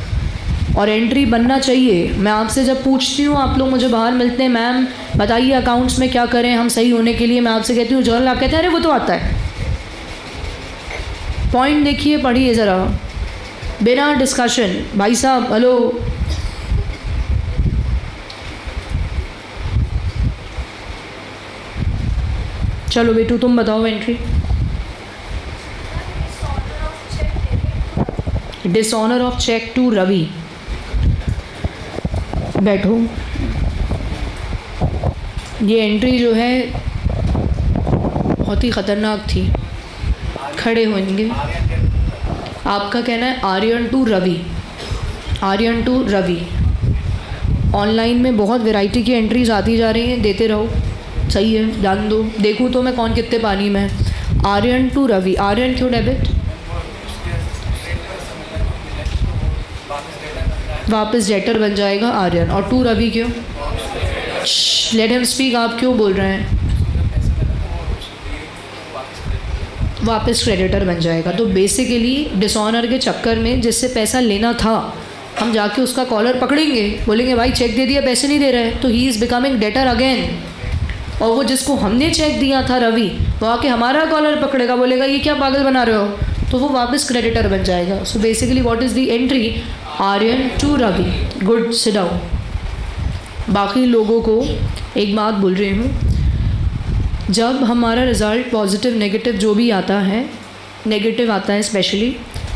और एंट्री बनना चाहिए। मैं आपसे जब पूछती हूँ, आप लोग मुझे बाहर मिलते हैं, मैम बताइए अकाउंट्स में क्या करें हम सही होने के लिए, मैं आपसे कहती हूँ जर्नल, आप कहते हैं अरे वो तो आता है। पॉइंट देखिए, पढ़िए ज़रा बिना डिस्कशन। भाई साहब हेलो, चलो बेटू तुम बताओ entry. Dishonour of cheque to Ravi. बैठो। ये एंट्री जो है बहुत ही ख़तरनाक थी। खड़े होंगे। आपका कहना है Aryan to Ravi, Aryan to Ravi. Online में बहुत वैरायटी की एंट्रीज आती जा रही हैं, देते रहो, सही है, जान दो, देखूँ तो मैं कौन कितने पानी में। आर्यन टू रवि। आर्यन क्यों डेबिट? वापस डेटर बन जाएगा आर्यन। और टू रवि क्यों? Let him speak. आप क्यों बोल रहे हैं? वापस क्रेडिटर बन जाएगा। तो बेसिकली डिसऑनर के चक्कर में जिससे पैसा लेना था, हम जाके उसका कॉलर पकड़ेंगे, बोलेंगे भाई चेक दे दिया, पैसे नहीं दे रहे, तो he is becoming debtor again. और वो जिसको हमने चेक दिया था रवि, वो आके हमारा कॉलर पकड़ेगा, बोलेगा ये क्या पागल बना रहे हो, तो वो वापस क्रेडिटर बन जाएगा। So basically what is the entry? Aryan to Ravi. Good, sit down. बाकी लोगों को एक बात बोल रही हूँ, जब हमारा रिज़ल्ट पॉजिटिव नेगेटिव जो भी आता है, नेगेटिव आता है स्पेशली,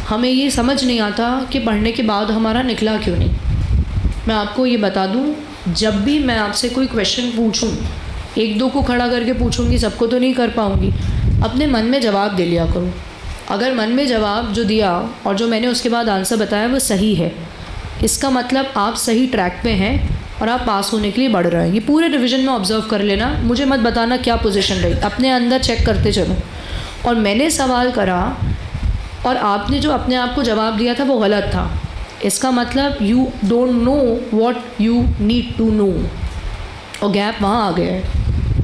हमें ये समझ नहीं आता कि पढ़ने के बाद हमारा निकला क्यों नहीं। मैं आपको ये बता दूँ, जब भी मैं आपसे कोई क्वेश्चन पूछूँ, 1-2 को खड़ा करके पूछूँगी, सबको तो नहीं कर पाऊँगी, अपने मन में जवाब दे लिया करो। अगर मन में जवाब जो दिया और जो मैंने उसके बाद आंसर बताया वो सही है, इसका मतलब आप सही ट्रैक पे हैं और आप पास होने के लिए बढ़ रहे हैं। ये पूरे रिवीजन में ऑब्जर्व कर लेना, मुझे मत बताना क्या पोजीशन रही, अपने अंदर चेक करते चलो। और मैंने सवाल करा और आपने जो अपने आप को जवाब दिया था वो गलत था, इसका मतलब you don't know what you need to know, और गैप वहाँ आ गया है।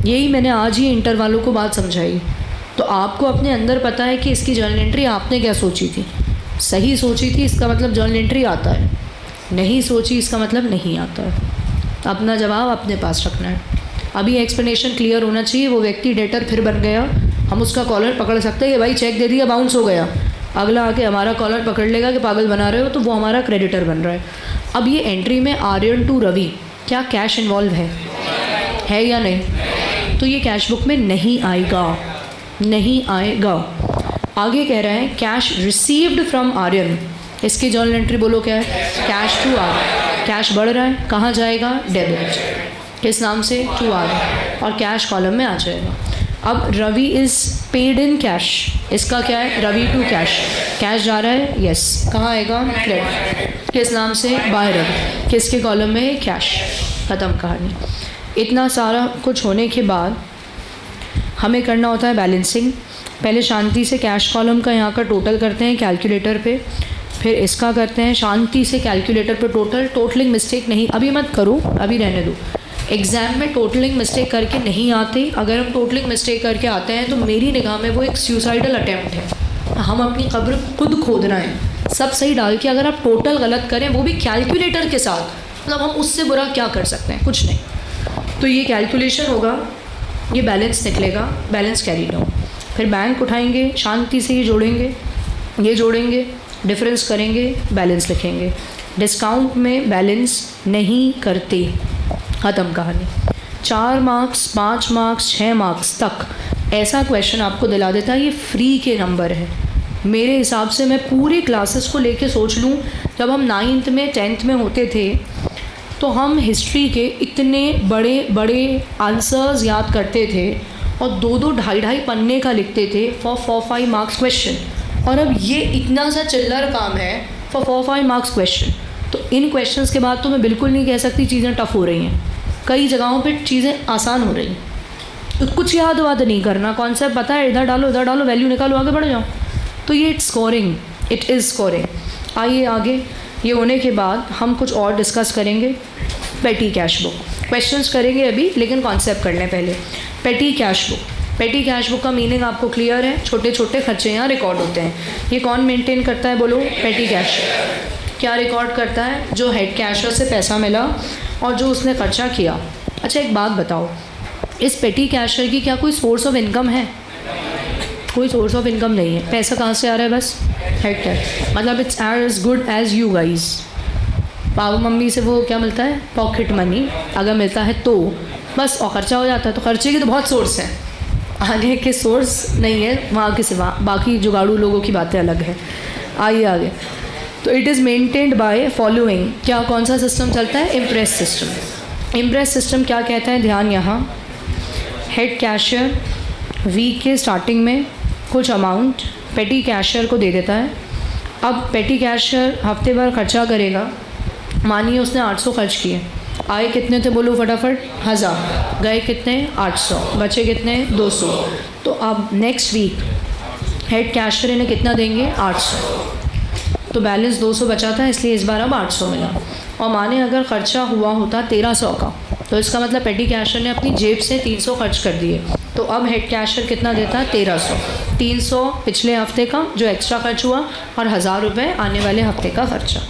यही मैंने आज ही इंटर वालों को बात समझाई। तो आपको अपने अंदर पता है कि इसकी जर्नल एंट्री आपने क्या सोची थी, सही सोची थी, इसका मतलब जर्नल एंट्री आता है, नहीं सोची इसका मतलब नहीं आता है। अपना जवाब अपने पास रखना है। अभी एक्सप्लेनेशन क्लियर होना चाहिए। वो व्यक्ति डेटर फिर बन गया, हम उसका कॉलर पकड़ सकते हैं कि भाई चेक दे दिया, बाउंस हो गया, अगला आके हमारा कॉलर पकड़ लेगा कि पागल बना रहे हो, तो वो हमारा क्रेडिटर बन रहा है। अब ये एंट्री में आर्यन टू रवि, क्या कैश इन्वॉल्व है या नहीं? तो ये कैश बुक में नहीं आएगा, नहीं आएगा। आगे कह रहे हैं कैश रिसीव्ड फ्रॉम आर्यन, इसकी जर्नल एंट्री बोलो क्या है? Cash to Aryan. कैश बढ़ रहा है, कहाँ जाएगा? डेबिट। किस नाम से? टू आर्यन, और कैश कॉलम में आ जाएगा। अब Ravi is paid in cash, इसका क्या है? रवि टू कैश, कैश जा रहा है, यस, कहाँ आएगा? क्रेडिट। किस नाम से? बाय रवि। किसके कॉलम में? कैश। ख़त्म कहानी। इतना सारा कुछ होने के बाद हमें करना होता है बैलेंसिंग। पहले शांति से कैश कॉलम का यहाँ का टोटल करते हैं कैलकुलेटर पे, फिर इसका करते हैं शांति से कैलकुलेटर पे टोटल। टोटलिंग मिस्टेक नहीं, अभी मत करो, अभी रहने दो। एग्ज़ाम में टोटलिंग मिस्टेक करके नहीं आते। अगर हम टोटलिंग मिस्टेक करके आते हैं तो मेरी निगाह में वो एक सुसाइडल अटैम्प्ट है, हम अपनी कब्र खुद खोद रहे हैं। सब सही डाल के अगर आप टोटल गलत करें, वो भी कैलकुलेटर के साथ, मतलब हम उससे बुरा क्या कर सकते हैं? कुछ नहीं। तो ये कैलकुलेशन होगा, ये बैलेंस निकलेगा, बैलेंस कैरी डाउन। फिर बैंक उठाएंगे, शांति से ये जोड़ेंगे, डिफरेंस करेंगे, बैलेंस लिखेंगे। डिस्काउंट में बैलेंस नहीं करते, ख़त्म कहानी। 4 मार्क्स, 5 मार्क्स, 6 मार्क्स तक ऐसा क्वेश्चन आपको दिला देता है, ये फ्री के नंबर है। मेरे हिसाब से मैं पूरे क्लासेस को लेके सोच लूँ, जब हम 9th में 10th में होते थे तो हम हिस्ट्री के इतने बड़े बड़े आंसर्स याद करते थे और 2-2 ढाई पन्ने का लिखते थे फॉर 4-5 मार्क्स क्वेश्चन, और अब ये इतना सा चिल्लर काम है फॉर 4-5 मार्क्स क्वेश्चन। तो इन क्वेश्चंस के बाद तो मैं बिल्कुल नहीं कह सकती चीज़ें टफ़ हो रही हैं, कई जगहों पे चीज़ें आसान हो रही हैं। तो कुछ याद वाद नहीं करना, कॉन्सेप्ट पता है, इधर डालो, वैल्यू निकालो, आगे बढ़ जाओ। तो ये इट इज़ स्कोरिंग। आइए आगे, ये होने के बाद हम कुछ और डिस्कस करेंगे। पेटी कैश बुक क्वेश्चंस करेंगे अभी, लेकिन कॉन्सेप्ट कर लें पहले। पेटी कैश बुक का मीनिंग आपको क्लियर है? छोटे छोटे खर्चे यहाँ रिकॉर्ड होते हैं। ये कौन मेंटेन करता है बोलो? पेटी कैश। क्या रिकॉर्ड करता है? जो हेड कैशर से पैसा मिला और जो उसने खर्चा किया। अच्छा एक बात बताओ, इस पेटी कैशर की क्या कोई सोर्स ऑफ इनकम है? कोई सोर्स ऑफ इनकम नहीं है। पैसा कहाँ से आ रहा है? बस हेड कैश, मतलब it's as good as you guys. पापा मम्मी से वो क्या मिलता है? पॉकेट मनी, अगर मिलता है तो बस, और ख़र्चा हो जाता है। तो खर्चे के तो बहुत सोर्स हैं, आने के सोर्स नहीं है वहाँ के सिवा। बाकी जुगाड़ू लोगों की बातें अलग है। आइए आगे। तो it is maintained by following. क्या कौन सा सिस्टम चलता है? Impress system. इम्प्रेस सिस्टम क्या कहता है? ध्यान यहाँ, हेड कैशियर वीक के स्टार्टिंग में कुछ अमाउंट पेटी कैशियर को दे देता है। अब पेटी कैशियर हफ्ते भर खर्चा करेगा। मानिए उसने 800 खर्च किए, आए कितने थे बोलो फटाफट? 1000। गए कितने? 800। बचे कितने? 200। तो अब नेक्स्ट वीक हेड कैशियर इन्हें कितना देंगे? 800। तो बैलेंस 200 बचा था, इसलिए इस बार अब 800 मिला। और माने अगर ख़र्चा हुआ होता 1300 का, तो इसका मतलब पेटी कैशियर ने अपनी जेब से 300 खर्च कर दिए। तो अब हेड कैशियर कितना देता है? 1300। 300 पिछले हफ्ते का जो एक्स्ट्रा खर्च हुआ, और 1000 रुपये आने वाले हफ्ते का खर्चा।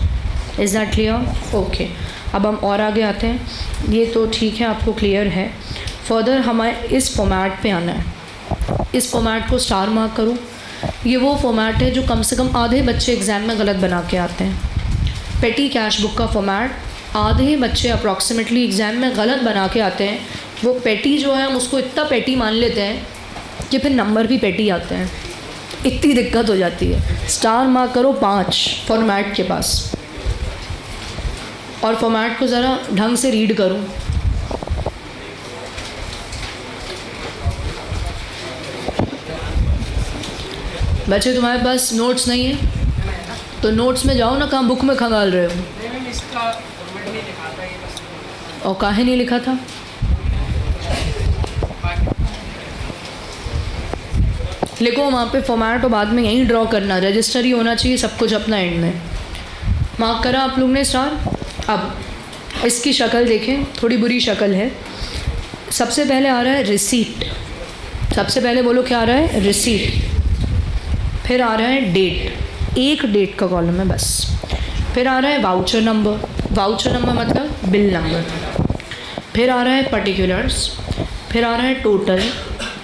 Is that clear? ओके। अब हम और आगे आते हैं। ये तो ठीक है, आपको क्लियर है। फर्दर हमें इस फॉर्मेट पे आना है। इस फॉर्मेट को स्टार मार्क करूँ। ये वो फॉर्मेट है जो कम से कम आधे बच्चे एग्ज़ाम में गलत बना के आते हैं। पेटी कैश बुक का फॉर्मेट आधे बच्चे अप्रॉक्सीमेटली एग्ज़ाम में गलत बना के आते हैं। वो पेटी जो है हम उसको इतना पेटी मान लेते हैं कि फिर नंबर भी पेटी आते हैं। इतनी दिक्कत हो जाती है। स्टार मार्क करो 5 फॉर्मेट के पास, और फॉर्मेट को ज़रा ढंग से रीड करूँ। बच्चे तुम्हारे पास नोट्स नहीं है तो नोट्स में जाओ ना, कहाँ बुक में खंगाल रहे हो? और काहे नहीं लिखा था? लिखो वहाँ पे फॉर्मेट, और बाद में यहीं ड्रॉ करना। रजिस्टर ही होना चाहिए सब कुछ अपना एंड में। मार्क करा आप लोग ने स्टार। अब इसकी शक्ल देखें, थोड़ी बुरी शक्ल है। सबसे पहले आ रहा है रिसीट। सबसे पहले बोलो क्या आ रहा है? रिसीट। फिर आ रहा है डेट, एक डेट का कॉलम है बस। फिर आ रहा है वाउचर नंबर। वाउचर नंबर मतलब बिल नंबर। फिर आ रहा है पर्टिकुलर्स। फिर आ रहा है टोटल।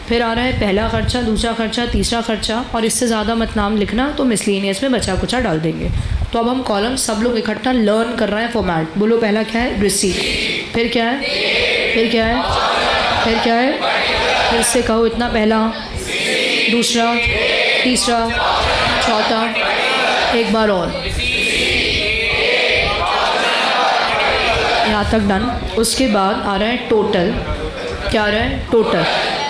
फिर आ रहा है पहला खर्चा, दूसरा खर्चा, तीसरा खर्चा, और इससे ज़्यादा मत नाम लिखना, तो मिसलेनियस में बचा कुचा डाल देंगे। तो अब हम कॉलम सब लोग इकट्ठा लर्न कर रहे हैं फॉर्मेट। बोलो पहला क्या है? रिसीट। फिर क्या है? फिर क्या है? फिर क्या है? फिर से कहो इतना। पहला, दूसरा, तीसरा, चौथा, एक बार और, यहाँ तक डन। उसके बाद आ रहा है टोटल। क्या आ रहा है? टोटल।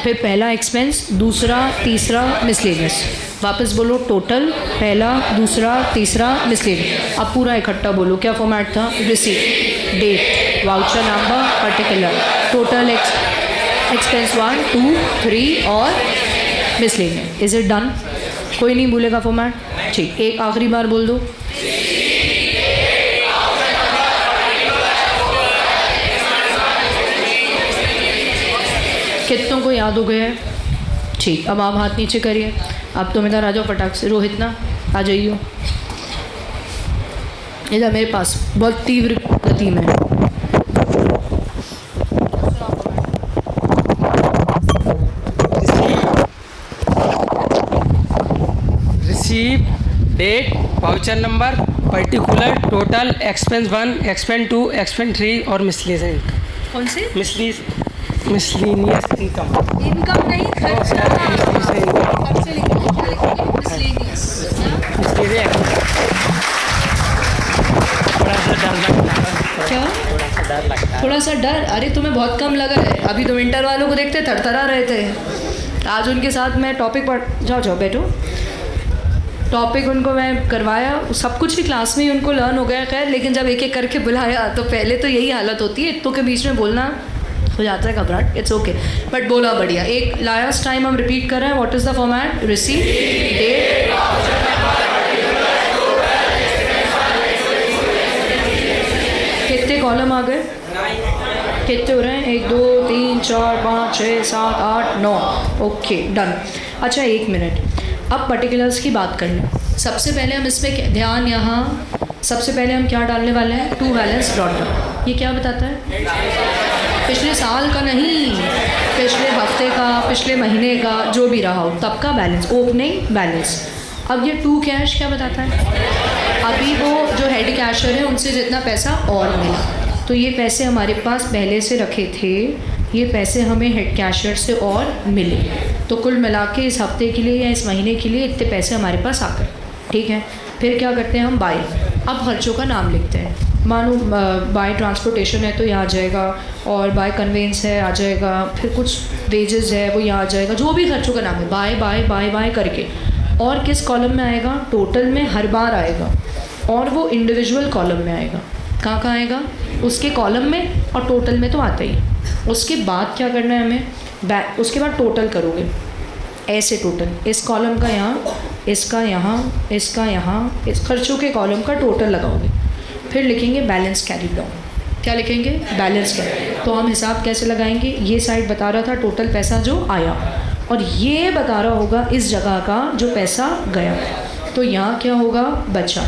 फिर पहला एक्सपेंस, दूसरा, तीसरा, मिसलेनियस। वापस बोलो टोटल, पहला, दूसरा, तीसरा, मिसलेनियस। अब पूरा इकट्ठा बोलो क्या फॉर्मेट था? Receipt, date, voucher number, particular, total, expense 1, 2, 3 और मिसलेनियस। Is it done? कोई नहीं भूलेगा फॉर्मेट? ठीक, एक आखिरी बार बोल दो। कितनों को याद हो गया है? ठीक, अब आप हाथ नीचे करिए। अब तुम इधर आ जाओ फटाक से। रोहित ना आ जाइयो इधर मेरे पास, बहुत तीव्र गति में। Receipt, date, voucher number, particular, total, expense 1, expense 2, expense 3 और मिसलेनियस। कौन से? Miscellaneous miscellaneous income. इनकम नहीं, खर्चा। खर्चे लिखेंगे, क्या लिखेंगे? मिसलेनियस। थोड़ा सा डर लगता है। क्या? थोड़ा सा डर लगता है। थोड़ा सा डर? अरे तुम्हें बहुत कम लगा है, अभी तो विंटर वालों को देखते थरथरा रहे थे। आज उनके साथ मैं टॉपिक पढ़, जाओ जाओ बैठो, टॉपिक उनको मैं करवाया, सब कुछ ही क्लास में ही उनको लर्न हो गया। खैर, लेकिन जब एक एक करके बुलाया तो पहले तो यही हालत होती है, इतनों के बीच में बोलना हो जाता है घबराहट। इट्स ओके, बट बोला बढ़िया। एक लास्ट टाइम हम रिपीट कर रहे हैं, what is the format? Receive, date, कितने कॉलम आ गए? कितने हो रहे हैं? 1 2 3 4 5 6 7 8 9। Okay, done. अच्छा, 1 मिनट, अब पर्टिकुलर्स की बात कर लें। सबसे पहले हम इसमें ध्यान, यहाँ सबसे पहले हम क्या डालने वाले हैं? To balance brought down. ये क्या बताता है? पिछले साल का नहीं, पिछले हफ्ते का, पिछले महीने का, जो भी रहा हो तब का बैलेंस, ओपनिंग बैलेंस। अब ये टू कैश क्या बताता है? अभी वो जो हेड कैशर है उनसे जितना पैसा और मिला, तो ये पैसे हमारे पास पहले से रखे थे, ये पैसे हमें हेड कैशर से और मिले, तो कुल मिला के इस हफ्ते के लिए या इस महीने के लिए इतने पैसे हमारे पास आ गए। ठीक है, फिर क्या करते हैं हम? बाय। अब खर्चों का नाम लिखते हैं। मानो बाय ट्रांसपोर्टेशन है तो यहाँ आ जाएगा, और बाय कन्वेंस है आ जाएगा, फिर कुछ वेजेस है वो यहाँ आ जाएगा, जो भी खर्चों का नाम है बाय बाय बाय बाय करके। और किस कॉलम में आएगा? टोटल में हर बार आएगा, और वो इंडिविजुअल कॉलम में आएगा। कहाँ कहाँ आएगा? उसके कॉलम में, और टोटल में तो आता ही। उसके बाद क्या करना है हमें? उसके बाद टोटल करोगे ऐसे, टोटल इस कॉलम का यहाँ, इसका यहाँ, इसका यहाँ, इस खर्चों के कॉलम का टोटल लगाओगे। फिर लिखेंगे बैलेंस कैरी डाउन। क्या लिखेंगे? Balance carry. तो हम हिसाब कैसे लगाएंगे? ये साइड बता रहा था टोटल पैसा जो आया, और ये बता रहा होगा इस जगह का जो पैसा गया, तो यहाँ क्या होगा? बचा।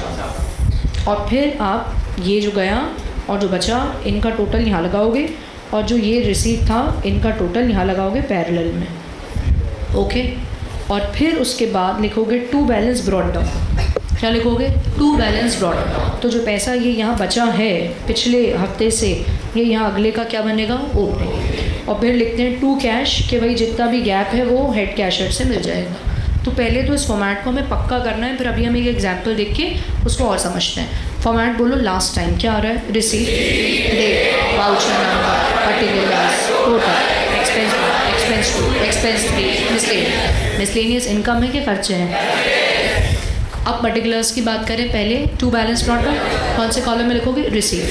और फिर आप ये जो गया और जो बचा, इनका टोटल यहाँ लगाओगे, और जो ये रिसीव था इनका टोटल यहाँ लगाओगे पैरेलल में। ओके, और फिर उसके बाद लिखोगे टू बैलेंस ब्रॉट डाउन। क्या लिखोगे? To balance brought down. तो जो पैसा ये यहाँ बचा है पिछले हफ्ते से, ये यहाँ अगले का क्या बनेगा? ओपनिंग। और फिर लिखते हैं टू कैश, कि भाई जितना भी गैप है वो हेड कैशर से मिल जाएगा। तो पहले तो इस फॉर्मेट को हमें पक्का करना है, फिर अभी हम एक एग्जाम्पल देख के उसको और समझते हैं। फॉर्मेट बोलो लास्ट टाइम। क्या आ रहा है? Receipt, date, voucher number, particulars, total, expense 1, expense 2, expense 3, miscellaneous. Miscellaneous income है कि खर्चे हैं? अब पर्टिकुलर्स की बात करें, पहले टू बैलेंस ब्रॉट डाउन, कौन से कॉलम में लिखोगे? रिसीव।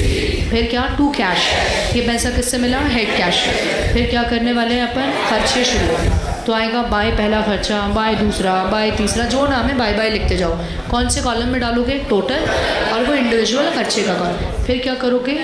फिर क्या? टू कैश, ये पैसा किससे मिला? Head cash. फिर क्या करने वाले हैं अपन? खर्चे शुरू, तो आएगा बाय पहला खर्चा, बाय दूसरा, बाय तीसरा, जो नाम है बाय बाय लिखते जाओ। कौन से कॉलम में डालोगे? टोटल, और वो इंडिविजुअल खर्चे का कॉलम। फिर क्या करोगे?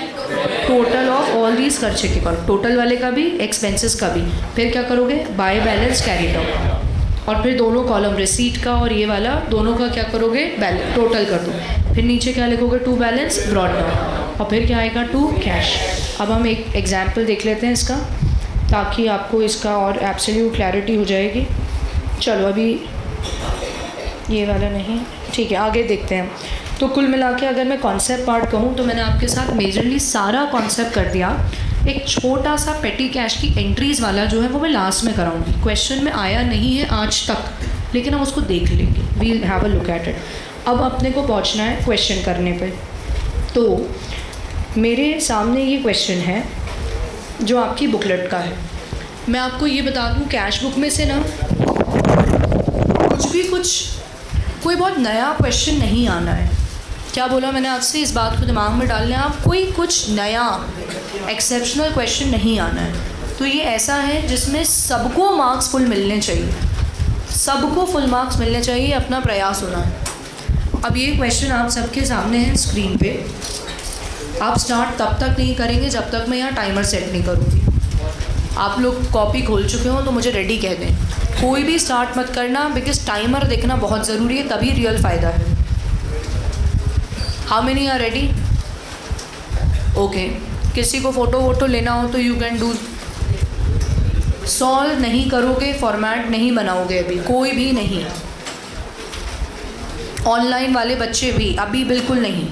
टोटल ऑफ ऑल दीज खर्चे के कॉलम, टोटल वाले का भी, एक्सपेंसेस का भी। फिर क्या करोगे? बाय बैलेंस कैरी डाउन, और फिर दोनों कॉलम रिसीट का और ये वाला दोनों का क्या करोगे? बैलेंस, टोटल कर दो। फिर नीचे क्या लिखोगे? टू बैलेंस ब्रॉट डाउन, और फिर क्या आएगा? To cash. अब हम एक एग्जाम्पल देख लेते हैं इसका, ताकि आपको इसका और एब्सोल्यूट क्लैरिटी हो जाएगी। चलो अभी ये वाला नहीं, ठीक है, आगे देखते हैं। तो कुल मिला के अगर मैं कॉन्सेप्ट पार्ट कहूँ तो मैंने आपके साथ मेजरली सारा कॉन्सेप्ट कर दिया। एक छोटा सा पेटी कैश की एंट्रीज़ वाला जो है वो मैं लास्ट में कराऊंगी। क्वेश्चन में आया नहीं है आज तक, लेकिन हम उसको देख लेंगे, we'll have a look at it. अब अपने को पहुंचना है क्वेश्चन करने पे। तो मेरे सामने ये क्वेश्चन है जो आपकी बुकलेट का है। मैं आपको ये बता दूं, कैश बुक में से ना कोई बहुत नया क्वेश्चन नहीं आना है। क्या बोला मैंने आपसे? इस बात को दिमाग में डाल लें आप, कोई कुछ नया एक्सेप्शनल क्वेश्चन नहीं आना है। तो ये ऐसा है जिसमें सबको मार्क्स फुल मिलने चाहिए, सबको फुल मार्क्स मिलने चाहिए, अपना प्रयास होना है। अब ये क्वेश्चन आप सबके सामने है स्क्रीन पे। आप स्टार्ट तब तक नहीं करेंगे जब तक मैं यहाँ टाइमर सेट नहीं करूँगी। आप लोग कॉपी खोल चुके हो तो मुझे रेडी कह दें, कोई भी स्टार्ट मत करना, बिकॉज टाइमर देखना बहुत ज़रूरी है, तभी रियल फ़ायदा है। How many are ready? Okay, किसी को फ़ोटो वोटो लेना हो तो यू कैन डू। सॉल्व नहीं करोगे, फॉर्मेट नहीं बनाओगे अभी, कोई भी नहीं, ऑनलाइन वाले बच्चे भी अभी बिल्कुल नहीं।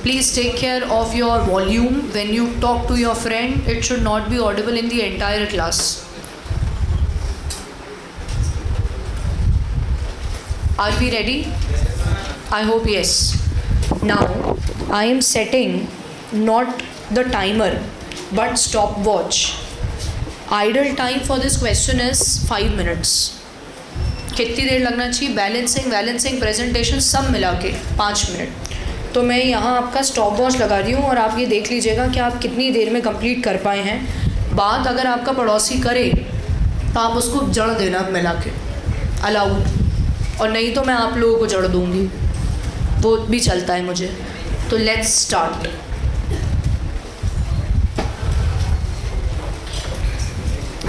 Please take care of your volume when you talk to your friend. It should not be audible in the entire class. Are we ready? I hope yes. Now I am setting not the timer but stopwatch. Idle time for this question is 5 minutes. कितनी देर लगना चाहिए? Balancing presentation सब मिला के 5 minute. तो मैं यहाँ आपका स्टॉप वॉच लगा रही हूँ और आप ये देख लीजिएगा कि आप कितनी देर में कंप्लीट कर पाए हैं. बात अगर आपका पड़ोसी करे तो आप उसको जड़ देना मिला के, अलाउड, और नहीं तो मैं आप लोगों को जड़ दूँगी, वो भी चलता है मुझे. तो लेट्स स्टार्ट.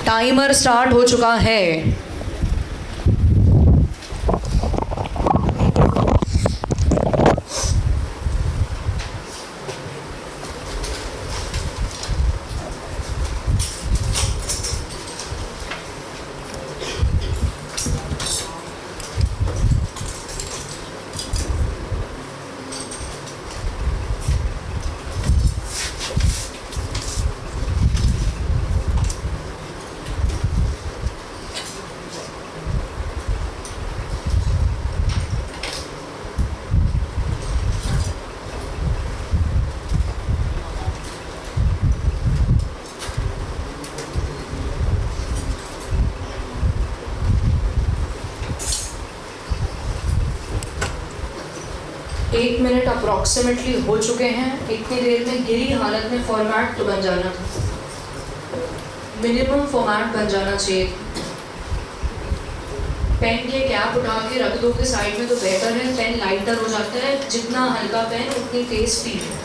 टाइमर स्टार्ट हो चुका है. एक मिनट अप्रॉक्सीमेटली हो चुके हैं. इतनी देर में गिरी हालत में फॉर्मेट तो बन जाना, मिनिमम फॉर्मेट बन जाना चाहिए. पेन के कैप उठा के रख दोगे साइड में तो बेटर है. पेन लाइटर हो जाता है, जितना हल्का पेन उतनी तेज स्पीड है.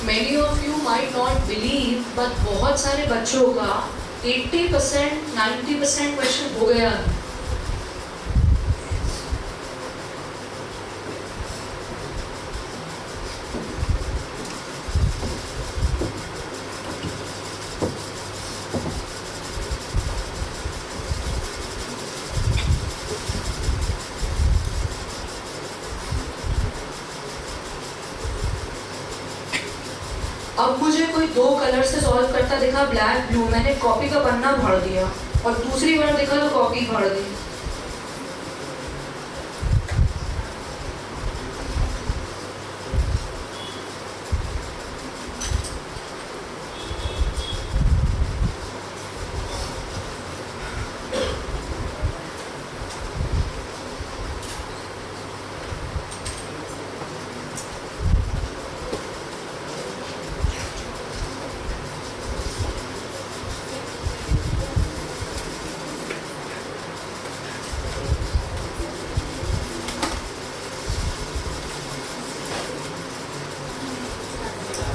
Many of you might not believe, but बहुत सारे बच्चों का 80% 90% क्वेश्चन हो गया. अब मुझे कोई दो कलर से सॉल्व करता दिखा, ब्लैक ब्लू, मैंने कॉपी का पन्ना फाड़ दिया, और दूसरी बार देखा तो कॉपी फाड़ दी।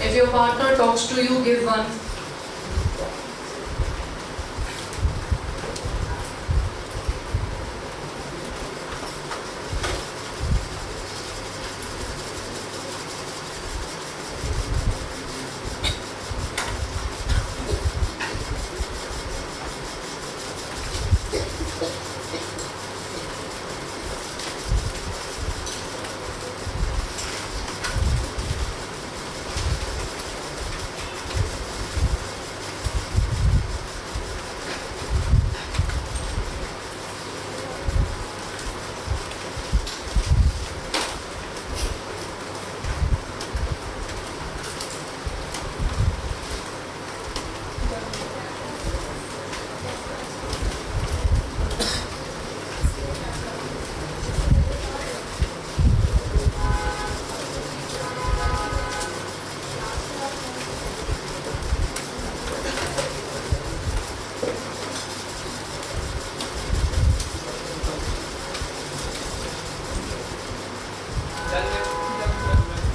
If your partner talks to you, give one.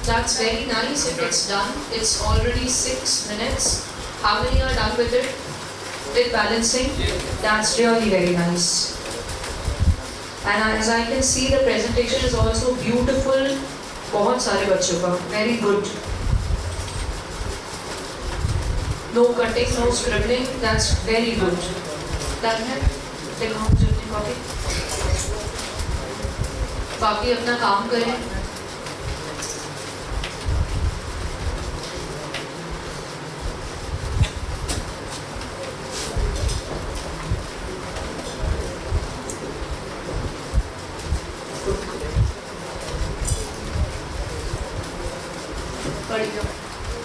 That's very nice. If it's done, it's already 6 minutes. How many are done with it? With balancing? That's really very nice. And as I can see, the presentation is also beautiful. बहुत सारे बच्चों का. Very good. No cutting, no scribbling. That's very good. Done है? दिखाओ मुझे अपनी copy. बाकी अपना काम करें.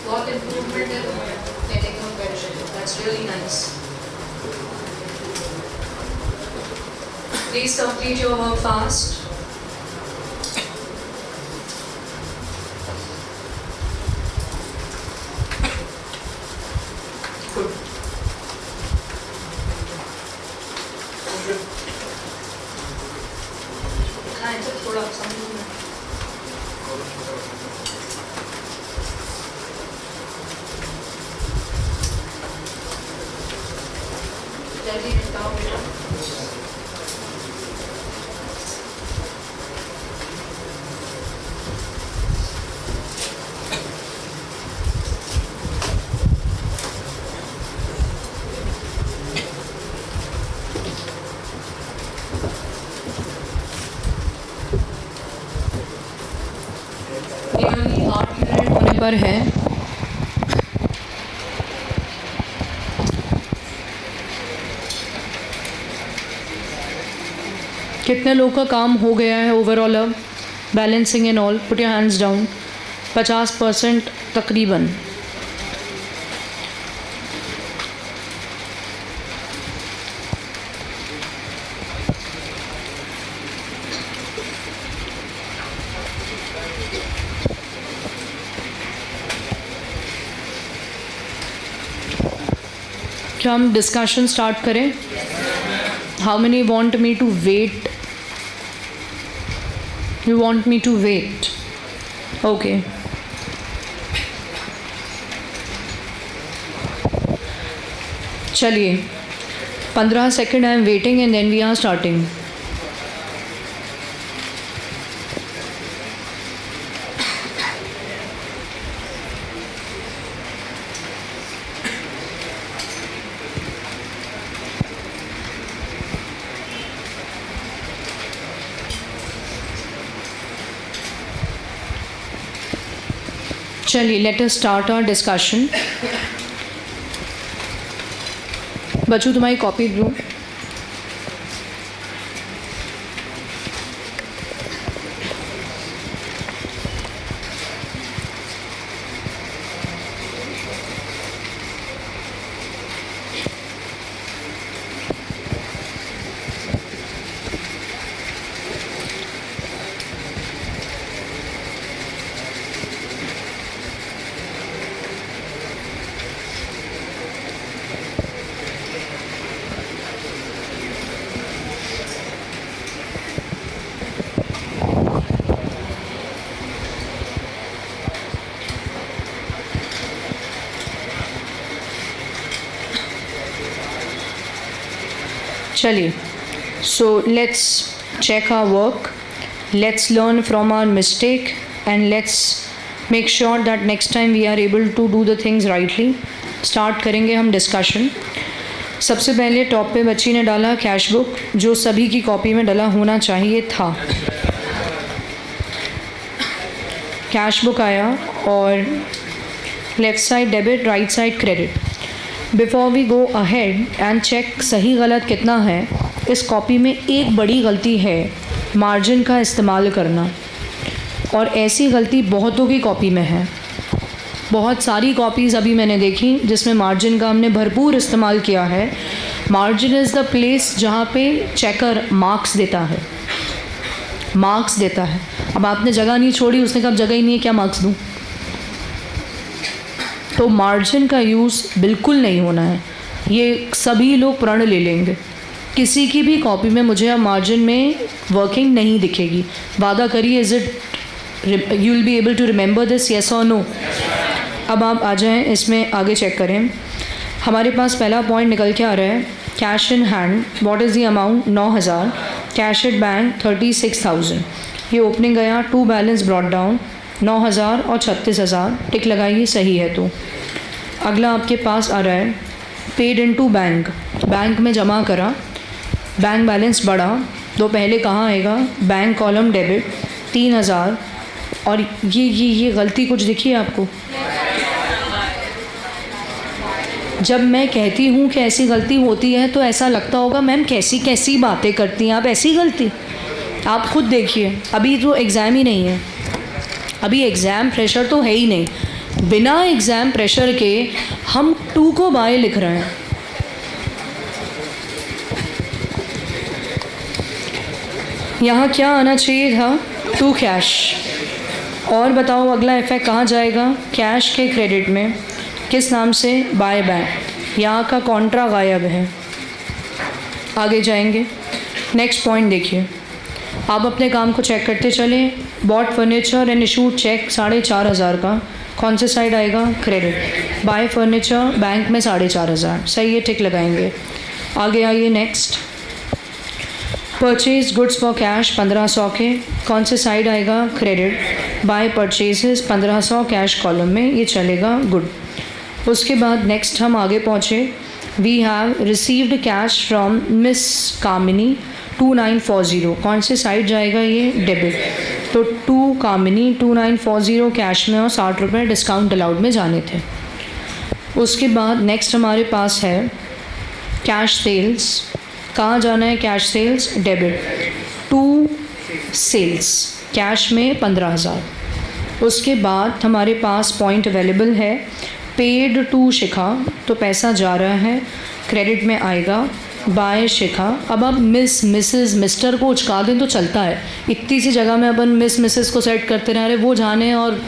बहुत improvement है getting on better. That's really nice. Please complete your work fast. Good. हाँ इधर थोड़ा समझो ना. जल्दी निपटाओ बेटा. Nearly 8 मिनट होने पर है. कितने लोगों का काम हो गया है ओवरऑल अब balancing and all? Put your hands down. 50% तकरीबन. क्या हम डिस्कशन स्टार्ट करें? How many want me to wait? You want me to wait? Okay. चलिए 15 second I am waiting and then we are starting. चलिए let us start our discussion. बच्चों तुम्हारी copy दो. चलिए, so let's check our work, let's learn from our mistake and let's make sure that next time we are able to do the things rightly. Start करेंगे हम discussion. सबसे पहले top पे बच्ची ने डाला कैश बुक, जो सभी की कॉपी में डाला होना चाहिए था. कैश बुक आया और left side debit, right side credit. Before we go ahead and check सही गलत कितना है, इस कॉपी में एक बड़ी गलती है मार्जिन का इस्तेमाल करना, और ऐसी गलती बहुतों की कॉपी में है. बहुत सारी कॉपीज़ अभी मैंने देखी जिसमें मार्जिन का हमने भरपूर इस्तेमाल किया है. मार्जिन इज़ द प्लेस जहाँ पे चेकर मार्क्स देता है, मार्क्स देता है. अब आपने जगह नहीं छोड़ी, उसने कहा जगह ही नहीं है, क्या मार्क्स दूँ? तो मार्जिन का यूज़ बिल्कुल नहीं होना है. ये सभी लोग प्रण ले लेंगे. किसी की भी कॉपी में मुझे अब मार्जिन में वर्किंग नहीं दिखेगी. वादा करिए, is it you will be able to remember this, yes और नो? अब आप आ जाएं, इसमें आगे चेक करें. हमारे पास पहला पॉइंट निकल के आ रहा है cash in hand. What is the amount? 9,000. Cash at bank 36,000. ये ओपनिंग गया, टू बैलेंस ब्रॉट डाउन 9,000 और 36,000. टिक लगाइए, सही है. तो अगला आपके पास आ रहा है पेड इनटू बैंक. बैंक में जमा करा, बैंक बैलेंस बढ़ा, तो पहले कहाँ आएगा? Bank column debit 3,000. और ये गलती कुछ दिखी है आपको? जब मैं कहती हूँ कि ऐसी गलती होती है तो ऐसा लगता होगा मैम कैसी कैसी बातें करती हैं आप, ऐसी गलती. आप खुद देखिए, अभी तो एग्ज़ाम ही नहीं है, अभी एग्ज़ाम प्रेशर तो है ही नहीं. बिना एग्ज़ाम प्रेशर के हम 2 को बाय लिख रहे हैं. यहाँ क्या आना चाहिए था? 2 कैश. और बताओ अगला इफेक्ट कहाँ जाएगा? कैश के क्रेडिट में. किस नाम से? By bank. यहाँ का कॉन्ट्रा गायब है. आगे जाएंगे. नेक्स्ट पॉइंट देखिए, आप अपने काम को चेक करते चलें. Bought furniture and issued cheque 4,500 का. कौन से साइड आएगा? क्रेडिट. बाय फर्नीचर बैंक में 4,500. सही है, टिक लगाएंगे. आगे आइए next. Purchase goods for cash 1,500 के. कौन से साइड आएगा? Credit. By purchases 1,500 cash column में, ये चलेगा, गुड. उसके बाद नेक्स्ट हम आगे पहुँचे. We have received cash from miss Kamini 2940. कौन से साइड जाएगा? ये डेबिट. तो 2 कामिनी 2940 कैश में और 60 रुपये डिस्काउंट अलाउड में जाने थे. उसके बाद नेक्स्ट हमारे पास है कैश सेल्स. कहाँ जाना है? Cash sales debit. 2 sales cash में 15,000. उसके बाद हमारे पास पॉइंट अवेलेबल है पेड टू शिखा, तो पैसा जा रहा है, क्रेडिट में आएगा. बाय शिखा. अब आप मिस, मिसेस, मिस्टर को उचका दें तो चलता है. इतनी सी जगह में अपन मिस, मिसेस को सेट करते रह रहे, वो जाने और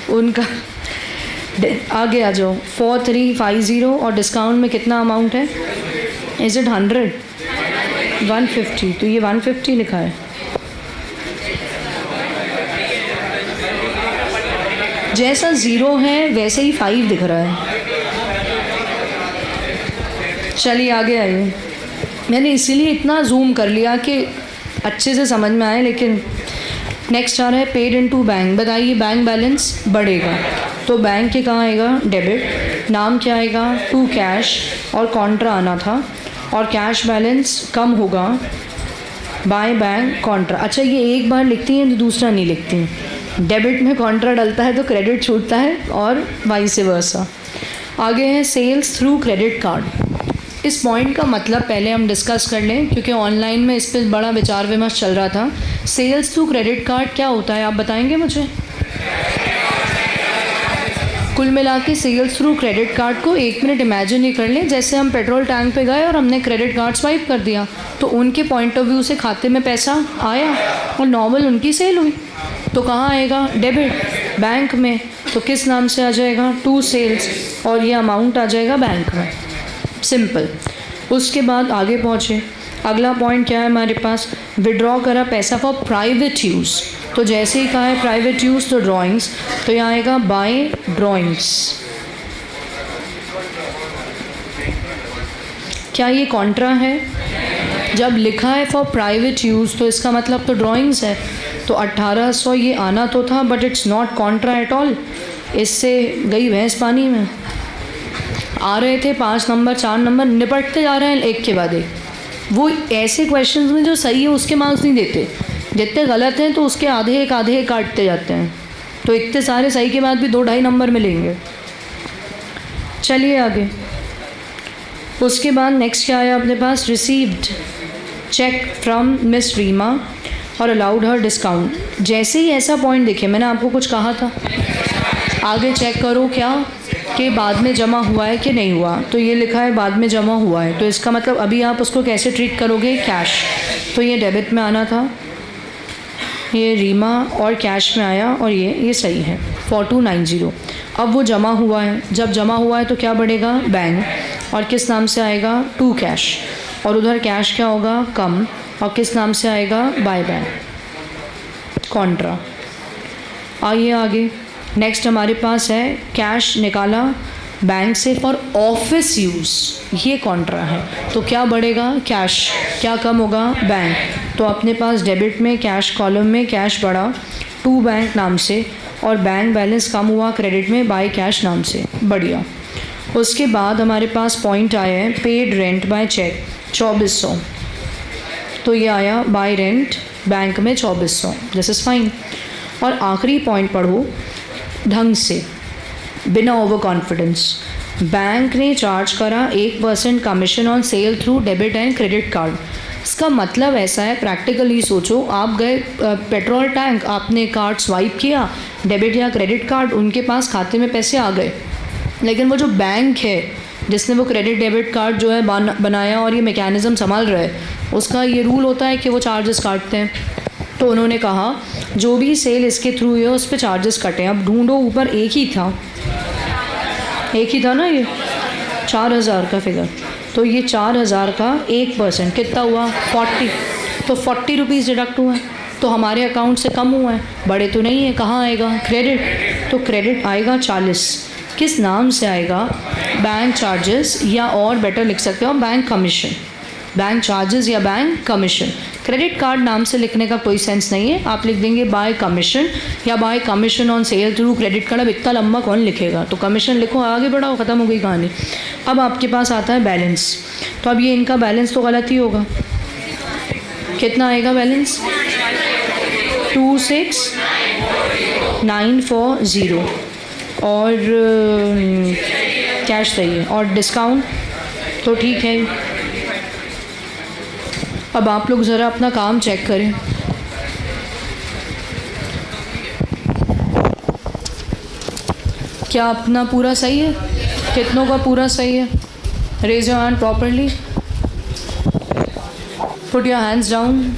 उनका. आगे आ जाओ. 4,350 और डिस्काउंट में कितना अमाउंट है? Is it 100? 150. तो ये 150 लिखा है. जैसा 0 है वैसे ही 5 दिख रहा है. चलिए आगे आइए. मैंने इसीलिए इतना जूम कर लिया कि अच्छे से समझ में आए. लेकिन नेक्स्ट आ रहा है पेड इनटू बैंक. बताइए बैंक बैलेंस बढ़ेगा, तो बैंक के कहाँ आएगा? डेबिट. नाम क्या आएगा? 2 कैश और कॉन्ट्रा आना था, और कैश बैलेंस कम होगा बाय बैंक कॉन्ट्रा. अच्छा, ये एक बार लिखती हैं तो दूसरा नहीं लिखती हैं. डेबिट में कॉन्ट्रा डलता है तो क्रेडिट छूटता है और वाइस वर्सा। आगे है सेल्स थ्रू क्रेडिट कार्ड। इस पॉइंट का मतलब पहले हम डिस्कस कर लें, क्योंकि ऑनलाइन में इस पर बड़ा विचार विमर्श चल रहा था। सेल्स थ्रू क्रेडिट कार्ड क्या होता है, आप बताएंगे मुझे? कुल मिला के सेल्स थ्रू क्रेडिट कार्ड को 1 मिनट इमेजिन ही कर लें जैसे हम पेट्रोल टैंक पे गए और हमने क्रेडिट कार्ड स्वाइप कर दिया, तो उनके पॉइंट ऑफ व्यू से खाते में पैसा आया और नॉर्मल उनकी सेल हुई। तो कहाँ आएगा? डेबिट, बैंक में। तो किस नाम से आ जाएगा? टू सेल्स, और ये अमाउंट आ जाएगा बैंक में। सिंपल। उसके बाद आगे पहुँचे, अगला पॉइंट क्या है हमारे पास? विड्रॉ करा पैसा फॉर प्राइवेट यूज़। तो जैसे ही कहा है प्राइवेट यूज़ तो ड्राइंग्स, तो यहाँ आएगा बाय ड्राइंग्स। क्या ये कॉन्ट्रा है? जब लिखा है फॉर प्राइवेट यूज़ तो इसका मतलब तो ड्राइंग्स है, तो 1800 ये आना तो था, but it's not Contra at all. इससे गई भैंस पानी में। आ रहे थे 5 नंबर 4 नंबर, निपटते जा रहे हैं एक के बाद एक। वो ऐसे क्वेश्चंस में जो सही है उसके मार्क्स नहीं देते, जितने गलत हैं तो उसके आधे एक काटते जाते हैं। तो इतने सारे सही के बाद भी 2-2.5 नंबर मिलेंगे। चलिए आगे। उसके बाद नेक्स्ट क्या आया अपने पास? Received cheque from miss Reema और अलाउड हर डिस्काउंट। जैसे ही ऐसा पॉइंट देखे, मैंने आपको कुछ कहा था आगे चेक करो क्या कि बाद में जमा हुआ है कि नहीं हुआ, तो ये लिखा है बाद में जमा हुआ है, तो इसका मतलब अभी आप उसको कैसे ट्रीट करोगे? कैश। तो ये डेबिट में आना था, ये रीमा और कैश में आया, और ये सही है 4290। अब वो जमा हुआ है, जब जमा हुआ है तो क्या बढ़ेगा? बैंक, और किस नाम से आएगा? टू कैश, और उधर कैश क्या होगा? कम, और किस नाम से आएगा? By bank, Contra. आइए आगे। नेक्स्ट हमारे पास है कैश निकाला बैंक से फॉर ऑफिस यूज़, ये कॉन्ट्रा है। तो क्या बढ़ेगा? कैश। क्या कम होगा? बैंक। तो अपने पास डेबिट में कैश कॉलम में कैश बढ़ा टू बैंक नाम से, और बैंक बैलेंस कम हुआ क्रेडिट में बाय कैश नाम से। बढ़िया। उसके बाद हमारे पास पॉइंट आया है पेड रेंट बाय चेक 2400, तो ये आया बाय रेंट बैंक में 2400, दिस इज़ फाइन। और आखिरी पॉइंट पढ़ो ढंग से, बिना ओवर कॉन्फिडेंस। बैंक ने चार्ज करा 1% commission on sale through debit and credit card. इसका मतलब ऐसा है, प्रैक्टिकली सोचो, आप गए पेट्रोल टैंक, आपने कार्ड स्वाइप किया, डेबिट या क्रेडिट कार्ड, उनके पास खाते में पैसे आ गए, लेकिन वो जो बैंक है जिसने वो क्रेडिट डेबिट कार्ड जो है बनाया और ये मैकेनिज़्म संभाल रहा है, उसका ये रूल होता है कि वो चार्जेस काटते हैं। तो उन्होंने कहा जो भी सेल इसके थ्रू है उस पर चार्जेस कटें। अब ढूंढो, ऊपर एक ही था ना, ये 4000 का फिगर, तो ये 4000 का 1% कितना हुआ? 40। तो 40 रुपीज़ डिडक्ट हुआ है, तो हमारे अकाउंट से कम हुआ है, बड़े तो नहीं है। कहाँ आएगा? क्रेडिट। तो क्रेडिट आएगा 40, किस नाम से आएगा? बैंक चार्जेस, या और बेटर लिख सकते हो बैंक कमीशन। बैंक चार्जेस या बैंक कमीशन। क्रेडिट कार्ड नाम से लिखने का कोई सेंस नहीं है, आप लिख देंगे बाय कमीशन या bye commission on sale through credit card. अब इतना लंबा कौन लिखेगा, तो कमीशन लिखो, आगे बढ़ाओ, ख़त्म हो गई कहानी। अब आपके पास आता है बैलेंस, तो अब ये इनका बैलेंस तो गलत ही होगा। कितना आएगा बैलेंस? 26940, और कैश सही है, और डिस्काउंट तो ठीक है। अब आप लोग ज़रा अपना काम चेक करें। क्या अपना पूरा सही है? कितनों का पूरा सही है? Raise your hand properly, put your hands down.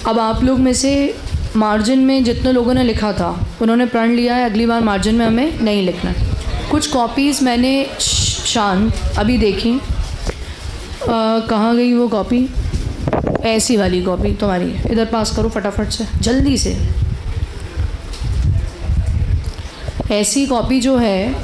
अब आप लोग में से मार्जिन में जितने लोगों ने लिखा था उन्होंने प्रण लिया है, अगली बार मार्जिन में हमें नहीं लिखना। कुछ कॉपीज़ मैंने शान अभी देखी, कहाँ गई वो कॉपी? ऐसी वाली कॉपी तुम्हारी, इधर पास करो फटाफट से, जल्दी से। ऐसी कॉपी जो है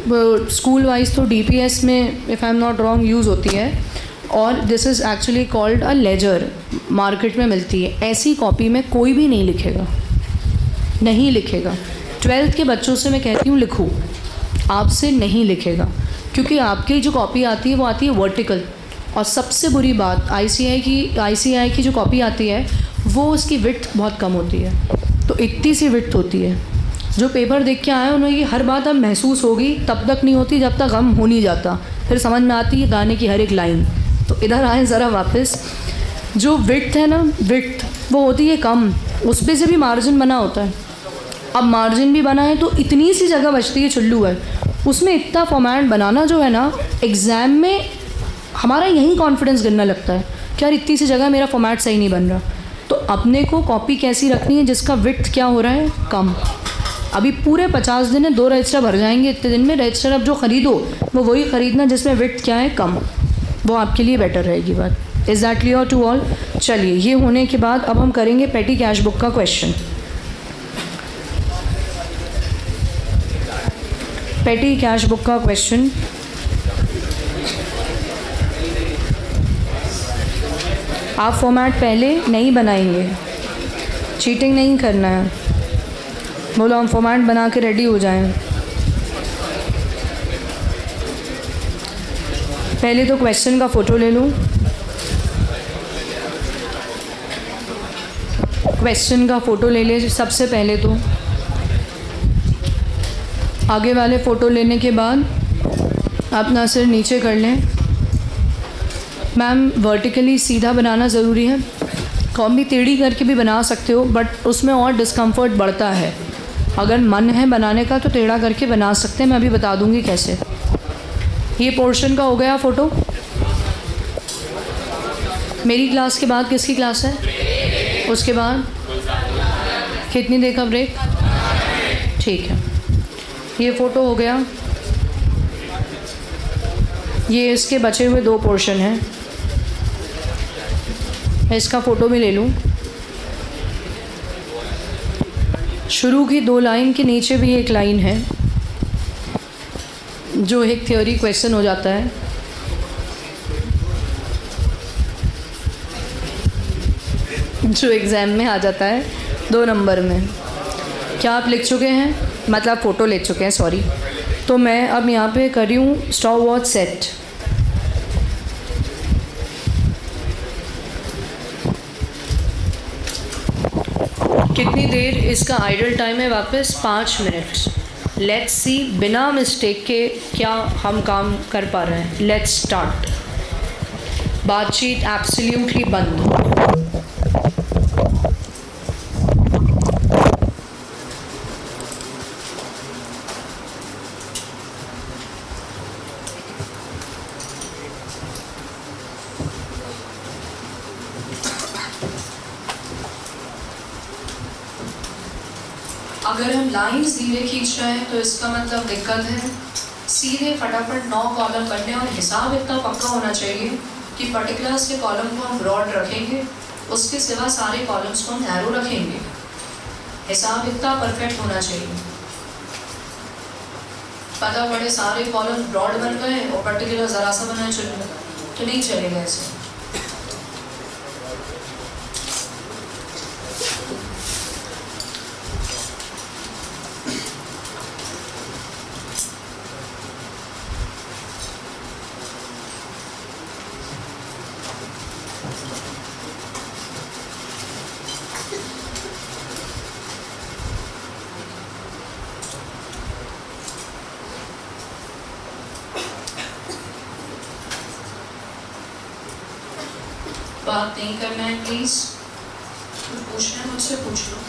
वो स्कूल वाइज तो डीपीएस में if I am not wrong use होती है, और this is actually called a ledger, market में मिलती है। ऐसी कॉपी में कोई भी नहीं लिखेगा, नहीं लिखेगा। 12th के बच्चों से मैं कहती हूँ लिखो, आपसे नहीं लिखेगा, क्योंकि आपकी जो कॉपी आती है वो आती है वर्टिकल। और सबसे बुरी बात आईसीआई की जो कॉपी आती है वो उसकी विड्थ बहुत कम होती है, तो इतनी सी विड्थ होती है। जो पेपर देख के आए उन्हें ये हर बात अब महसूस होगी, तब तक नहीं होती जब तक गम हो नहीं जाता, फिर समझ में आती है गाने की हर एक लाइन। तो इधर आए ज़रा वापस। जो विड्थ है ना, विड्थ वो होती है कम, उस पर से भी मार्जिन बना होता है। अब मार्जिन भी बना है तो इतनी सी जगह बचती है चुल्लू है, उसमें इतना फॉर्मेट बनाना जो है ना, एग्ज़ाम में हमारा यहीं कॉन्फिडेंस गिरने लगता है कि यार इतनी सी जगह मेरा फॉर्मेट सही नहीं बन रहा। तो अपने को कॉपी कैसी रखनी है जिसका विड्थ क्या हो रहा है, कम। अभी पूरे 50 दिन है, 2 रजिस्टर भर जाएंगे इतने दिन में। रजिस्टर अब जो ख़रीदो वो वही ख़रीदना जिसमें विड्थ क्या है, कम, वो आपके लिए बेटर रहेगी बात। Is that clear to all? चलिए, ये होने के बाद अब हम करेंगे पेटी कैश बुक का क्वेश्चन। पेटी कैश बुक का क्वेश्चन। आप फॉर्मेट पहले नहीं बनाएंगे, चीटिंग नहीं करना है। बोलो हम फॉर्मेट बना के रेडी हो जाएं। पहले तो क्वेश्चन का फ़ोटो ले लूँ। क्वेश्चन का फ़ोटो ले ले सबसे पहले तो। आगे वाले फ़ोटो लेने के बाद अपना सिर नीचे कर लें। मैम वर्टिकली सीधा बनाना ज़रूरी है, कॉम भी टेढ़ी करके भी बना सकते हो, बट उसमें और डिस्कम्फर्ट बढ़ता है। अगर मन है बनाने का तो टेढ़ा करके बना सकते हैं, मैं अभी बता दूंगी कैसे। ये पोर्शन का हो गया फ़ोटो। मेरी क्लास के बाद किसकी क्लास है? उसके बाद कितनी देर का ब्रेक? ठीक है, ये फ़ोटो हो गया। ये इसके बचे हुए 2 पोर्शन हैं, मैं इसका फ़ोटो भी ले लूँ। शुरू की 2 लाइन के नीचे भी एक लाइन है जो एक थ्योरी क्वेश्चन हो जाता है। जो एग्ज़ाम में आ जाता है 2 नंबर में। क्या आप लिख चुके हैं? मतलब फ़ोटो ले चुके हैं, सॉरी। तो मैं अब यहाँ पे कर रही हूँ स्टॉप वॉच सेट। कितनी देर इसका आइडल टाइम है? वापस 5 मिनट। लेट्स सी बिना मिस्टेक के क्या हम काम कर पा रहे हैं। Let's start. बातचीत एब्सोल्युटली बंद। अगर हम लाइंस धीरे खींच रहे हैं तो इसका मतलब दिक्कत है। सीधे फटाफट 9 कॉलम करने, और हिसाब इतना पक्का होना चाहिए कि पर्टिकुलर्स के कॉलम को हम ब्रॉड रखेंगे, उसके सिवा सारे कॉलम्स को हम नैरो रखेंगे। हिसाब इतना परफेक्ट होना चाहिए। पता पड़े सारे कॉलम ब्रॉड बन गए और पर्टिकुलर ज़रा सा बना चलेगा तो नहीं चलेगा ऐसे। बात नहीं करना है प्लीज़। कुछ पूछना है मुझसे पूछ लो।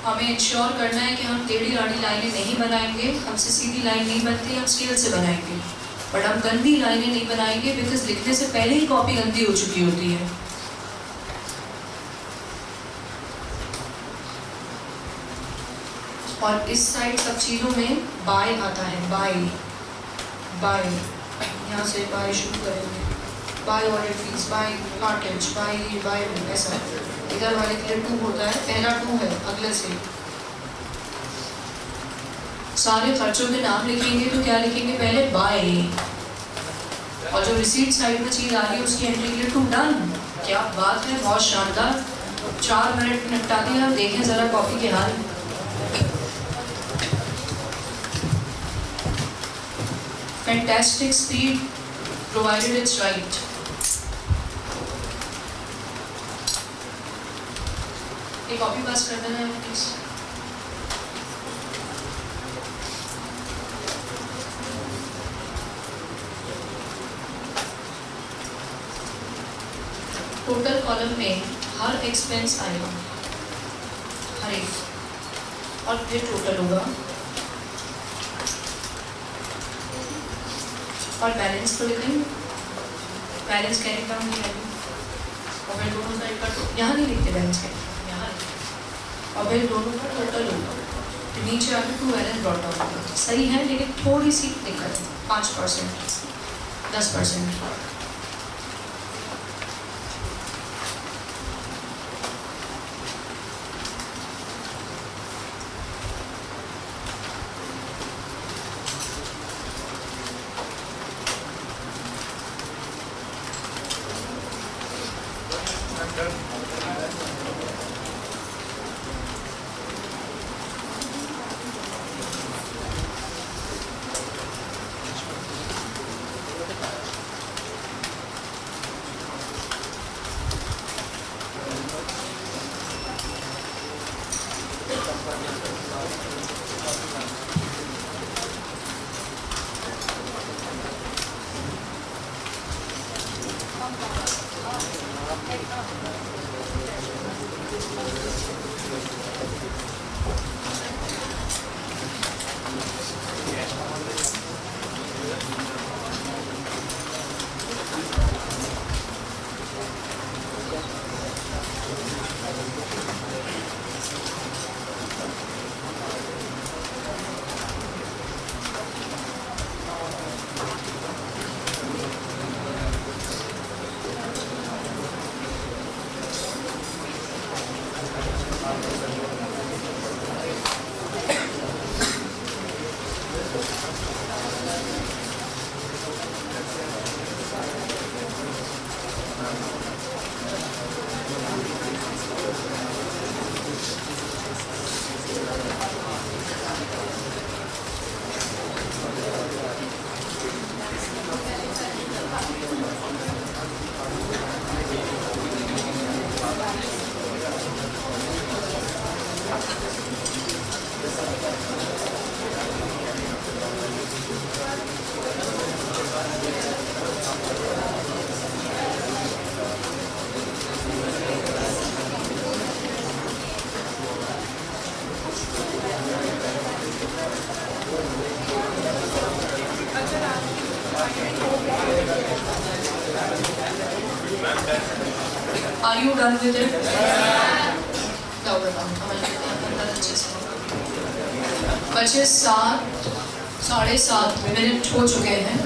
हमें इंश्योर करना है कि हम टेढ़ी आड़ी लाइनें नहीं बनाएंगे, हमसे सीधी लाइन नहीं बनती, हम स्केल से बनाएंगे, बट हम गंदी लाइनें नहीं बनाएंगे बिकॉज लिखने से पहले ही कॉपी गंदी हो चुकी होती है। और इस साइड सब चीज़ों में बाय आता है, बाय बाय, यहाँ से बाय शुरू करेंगे, by audit fees, by cartage, by ऐसा। इधर वाले के लिए 2 होता है, पहला 2 है अगले से। सारे खर्चों के नाम लिखेंगे तो क्या लिखेंगे, पहले बाय, और जो रिसीट साइड में चीज़ आ रही है उसकी एंट्री के लिए 2 डन। क्या बात है, बहुत शानदार, 4 मिनट में निपटा दिया। देखें ज़रा कॉपी के हाल। Fantastic speed, provided it's right. एक कॉपी पास कर देना है प्लीज। टोटल कॉलम में हर एक्सपेंस आएगा, हर एक, और फिर टोटल होगा और बैलेंस को लिखेंगे, बैलेंस कैरी डाउन किया और फिर दोनों साइड का यहाँ नहीं लिखते बैलेंस कैरी, यहाँ और फिर दोनों का टोटल होगा, तो नीचे आके 2 बैलेंस ब्रॉट डाउन होगा। सही है, लेकिन थोड़ी सी दिक्कत है, 5%, 10%। Are you done with it? जाओ बताओ, समझ लेते हैं अंदर अच्छे से। 7:30 मिनट हो चुके हैं।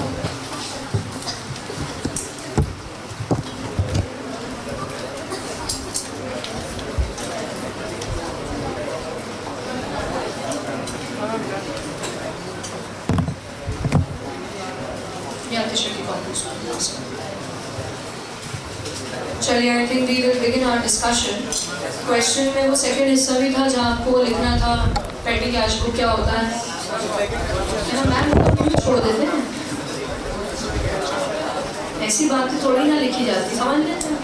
चलिए, I think we will begin our discussion. Question में वो सेकंड हिस्सा भी था जहाँ आपको लिखना था पेटी कैश बुक क्या होता है ना। मैम तो छोड़ देते हैं, ऐसी बातें थोड़ी ना लिखी जाती, समझ लेते हैं।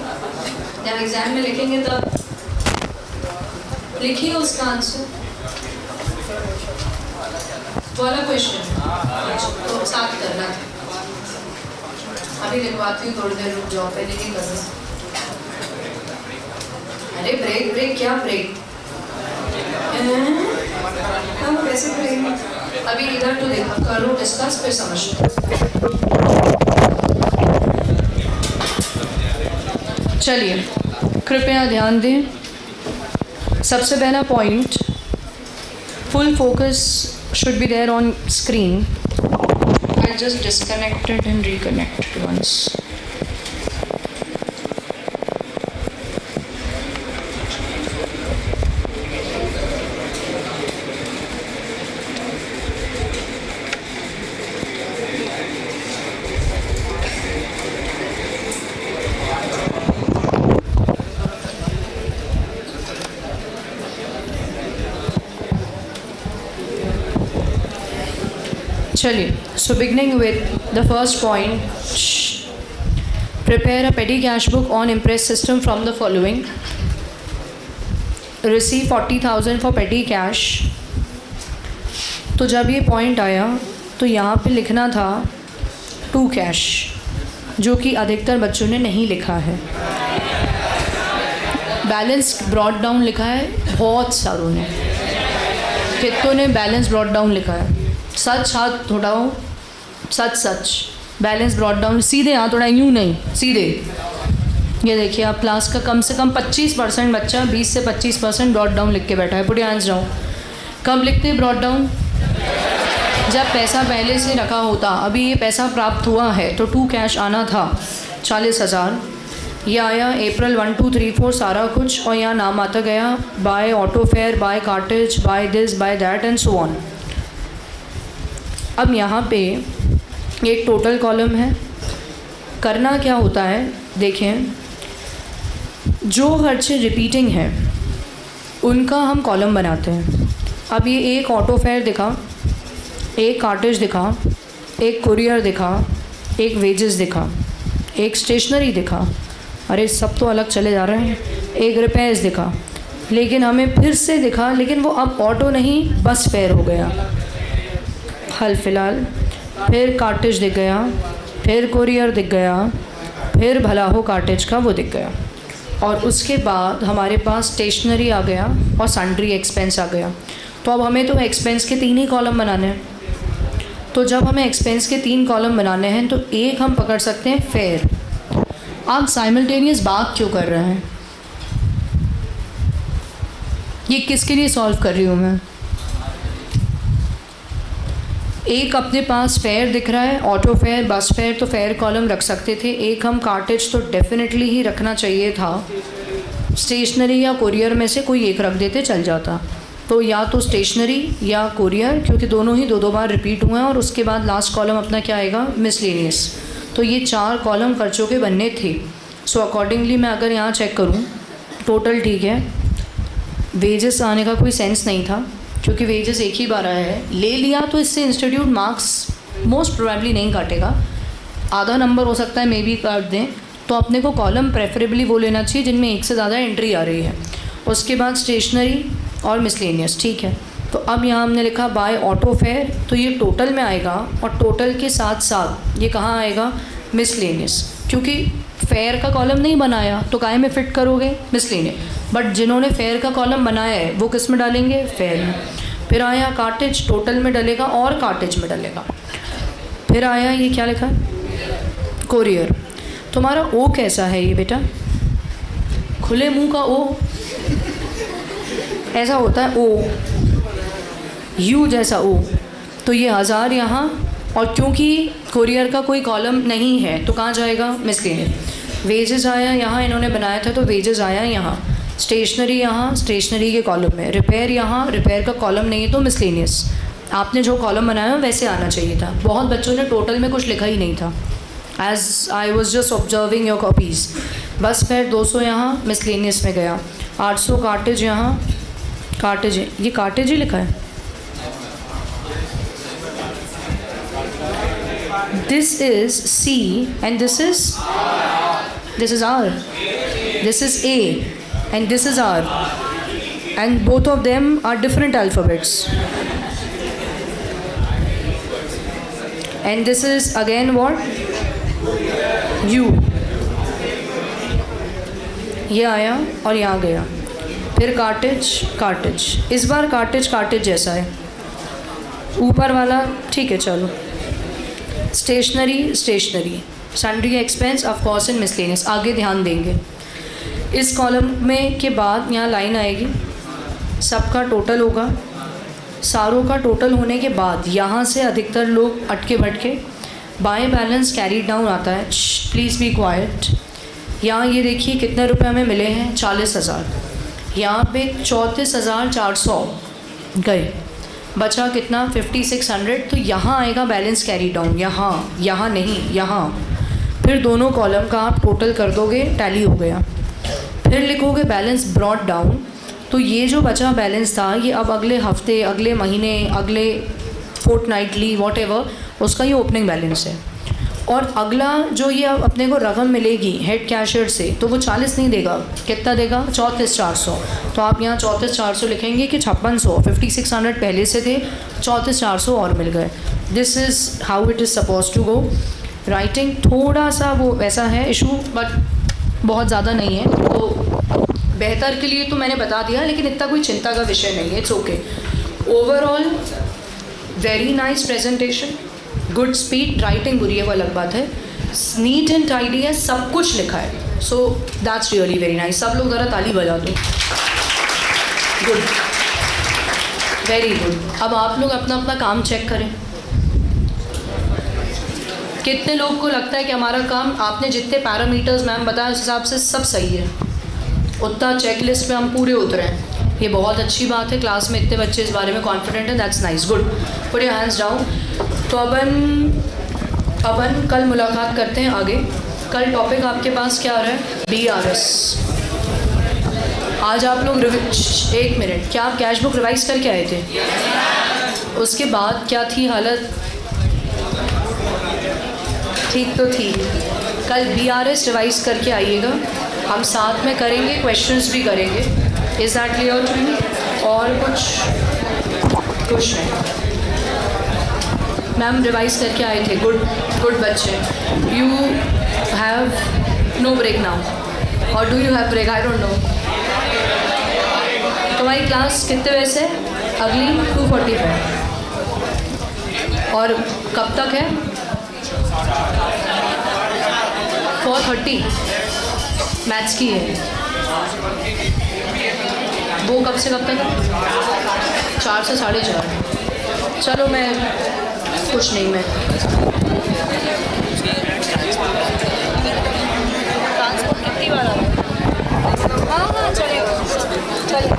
जब एग्जाम में लिखेंगे तब लिखिए उसका आंसर वाला क्वेश्चन तो साथ करना था। अभी लिखवाती हूँ, थोड़ी देर रुक जाओ, पहले नहीं कर रहा। अरे ब्रेक क्या ब्रेक, हम कैसे करेंगे? अभी इधर तो देखो, करो डिस्कस फिर समझो। चलिए कृपया ध्यान दें। सबसे पहला point, full focus should be there on screen. I'll just disconnect it and reconnect it once. चलिए, so beginning with the first point, prepare a petty cash book on Impress system from the following. Receive 40,000 for petty cash. तो जब ये point आया तो यहाँ पे लिखना था टू कैश, जो कि अधिकतर बच्चों ने नहीं लिखा है। बैलेंस ब्रॉड डाउन लिखा है बहुत सारों ने, कितनों ने बैलेंस ब्रॉड डाउन लिखा है? सच हाथ उठाओ, सच बैलेंस ब्रॉड डाउन, सीधे हाथ उठाए, यूँ नहीं, सीधे। ये देखिए आप क्लास का कम से कम 25% बच्चा 20 से 25% ब्रॉड डाउन लिख के बैठा है। Put your hands down. कब लिखते हैं ब्रॉड डाउन? जब पैसा पहले से रखा होता। अभी ये पैसा प्राप्त हुआ है तो टू कैश आना था 40,000। ये आया अप्रैल 1, 2, 3, 4 सारा कुछ, और यहाँ नाम आता गया by auto fare, by cartage, by this, by that and so on. अब यहाँ पे एक टोटल कॉलम है। करना क्या होता है देखें, जो खर्चे रिपीटिंग हैं उनका हम कॉलम बनाते हैं। अब ये एक ऑटो फेयर दिखा, एक कार्टेज दिखा, एक कुरियर दिखा, एक वेजेस दिखा, एक स्टेशनरी दिखा, अरे सब तो अलग चले जा रहे हैं, एक रिपेयर्स दिखा, लेकिन हमें फिर से दिखा, लेकिन वो अब ऑटो नहीं बस फेयर हो गया हाल फिलहाल। फिर कार्टेज दिख गया, फिर कुरियर दिख गया, फिर भला हो कार्टेज का वो दिख गया, और उसके बाद हमारे पास स्टेशनरी आ गया और सन्ड्री एक्सपेंस आ गया। तो अब हमें तो एक्सपेंस के 3 ही कॉलम बनाने हैं। तो जब हमें एक्सपेंस के 3 कॉलम बनाने हैं तो एक हम पकड़ सकते हैं फेयर। आप साइमल्टेनियस बात क्यों कर रहे हैं? ये किसके लिए सॉल्व कर रही हूँ मैं? एक अपने पास फेयर दिख रहा है, ऑटो फेयर, बस फेयर, तो फेयर कॉलम रख सकते थे। एक हम कार्टेज तो डेफिनेटली ही रखना चाहिए था। स्टेशनरी या कुरियर में से कोई एक रख देते चल जाता। तो या तो स्टेशनरी या कुरियर, क्योंकि दोनों ही 2 बार रिपीट हुए हैं, और उसके बाद लास्ट कॉलम अपना क्या आएगा? मिसलेनियस। तो ये 4 कॉलम खर्चों के बनने थे। सो अकॉर्डिंगली मैं अगर यहाँ चेक करूँ टोटल ठीक है, वेजेस आने का कोई सेंस नहीं था क्योंकि वेजेस एक ही बार आया है। ले लिया तो इससे इंस्टीट्यूट मार्क्स मोस्ट प्रोबेबली नहीं काटेगा, आधा नंबर हो सकता है मे बी काट दें। तो अपने को कॉलम प्रेफरेबली वो लेना चाहिए जिनमें एक से ज़्यादा एंट्री आ रही है। उसके बाद स्टेशनरी और मिसलेनियस, ठीक है। तो अब यहाँ हमने लिखा बाय ऑटो फेयर, तो ये टोटल में आएगा, और टोटल के साथ साथ ये कहाँ आएगा? मिसलेनियस। क्योंकि फेयर का कॉलम नहीं बनाया तो काहे में फिट करोगे? मिसलेनियस। बट जिन्होंने फेयर का कॉलम बनाया है वो किस में डालेंगे? फेयर में। फिर आया कार्टेज, टोटल में डलेगा और कार्टेज में डलेगा। फिर आया ये क्या लिखा है? कुरियर। तुम्हारा ओ कैसा है ये बेटा? खुले मुंह का ओ ऐसा होता है, ओ यू जैसा ओ। तो ये 1000 यहाँ, और क्योंकि कुरियर का कोई कॉलम नहीं है तो कहाँ जाएगा? मिसलेनियस। वेजेस आया यहाँ, इन्होंने बनाया था तो वेजेस आया यहाँ। स्टेशनरी यहाँ, स्टेशनरी के कॉलम में। रिपेयर यहाँ, रिपेयर का कॉलम नहीं है तो मिसलेनियस। आपने जो कॉलम बनाया वैसे आना चाहिए था। बहुत बच्चों ने टोटल में कुछ लिखा ही नहीं था। As I was just observing your copies. Bus fare 200 यहाँ मिसलेनियस में गया, 800 कार्टेज यहाँ, कार्टेज ये कार्टेज ही लिखा है। This is C and this is R, this is A and this is R, and both of them are different alphabets, and this is again what? U। ये आया और यहाँ गया। फिर कार्टेज कार्टेज, इस बार कार्टेज कार्टेज जैसा है, ऊपर वाला ठीक है चलो। Stationery stationery, sundry expense of course and miscellaneous, आगे ध्यान देंगे। इस कॉलम में के बाद यहाँ लाइन आएगी, सबका टोटल होगा, सारों का टोटल होने के बाद यहाँ से अधिकतर लोग अटके भटके बाएं बैलेंस कैरी डाउन आता है। Please be quite. यहाँ ये देखिए कितने रुपए हमें मिले हैं, 40,000। यहाँ पे 34,400 गए, बचा कितना 5600। तो यहाँ आएगा बैलेंस कैरी डाउन, यहाँ नहीं, यहाँ। फिर दोनों कॉलम का आप टोटल कर दोगे, टैली हो गया। फिर लिखोगे बैलेंस ब्रॉट डाउन, तो ये जो बचा बैलेंस था ये अब अगले हफ्ते, अगले महीने, अगले फोर्टनाइटली वॉटएवर उसका ये ओपनिंग बैलेंस है। और अगला जो ये अपने को रकम मिलेगी हेड कैशियर से, तो वो 40 नहीं देगा, कितना देगा 34,400। तो आप यहाँ 34,400 लिखेंगे कि 5600, 5600 पहले से थे, 34,400 और मिल गए। This is how it is suppose to go. Writing थोड़ा सा वो वैसा है इशू, बट बहुत ज़्यादा नहीं है, तो बेहतर के लिए तो मैंने बता दिया, लेकिन इतना कोई चिंता का विषय नहीं है, it's okay. Overall very nice presentation, good speed. Writing बुरी है वो अलग बात है, नीट एंड टाइडी है, सब कुछ लिखा है, so that's really very nice. सब लोग ज़रा ताली बजा दो, गुड, वेरी गुड। अब आप लोग अपना अपना काम चेक करें। कितने लोग को लगता है कि हमारा काम, आपने जितने पैरामीटर्स मैम बताया उस हिसाब से सब सही है, उतना चेकलिस्ट पे हम पूरे उतरे हैं, ये बहुत अच्छी बात है। क्लास में इतने बच्चे इस बारे में कॉन्फिडेंट हैं, that's nice, good. Put your hands down. तो अपन कल मुलाकात करते हैं आगे। कल टॉपिक आपके पास क्या आ रहा है, BRS। आज आप लोग एक मिनट, क्या आप कैश बुक रिवाइज करके आए थे? उसके बाद क्या थी हालत? ठीक तो थी। कल BRS रिवाइज करके आइएगा, हम साथ में करेंगे, क्वेश्चंस भी करेंगे। Is that clear to you? और कुछ नहीं। मैम रिवाइज करके आए थे, गुड गुड बच्चे। You have no break now, और do you have break? I don't know. तुम्हारी क्लास कितने बजे से? अगली 2:45। और कब तक है? 4:30 मैथ्स की है। वो कब से कब तक है? 4 से 4:30। चलो मैं कुछ नहीं, मैं ट्रांसपोर्ट कितनी बार आ रहा है? हाँ चलेगा, चलेगा।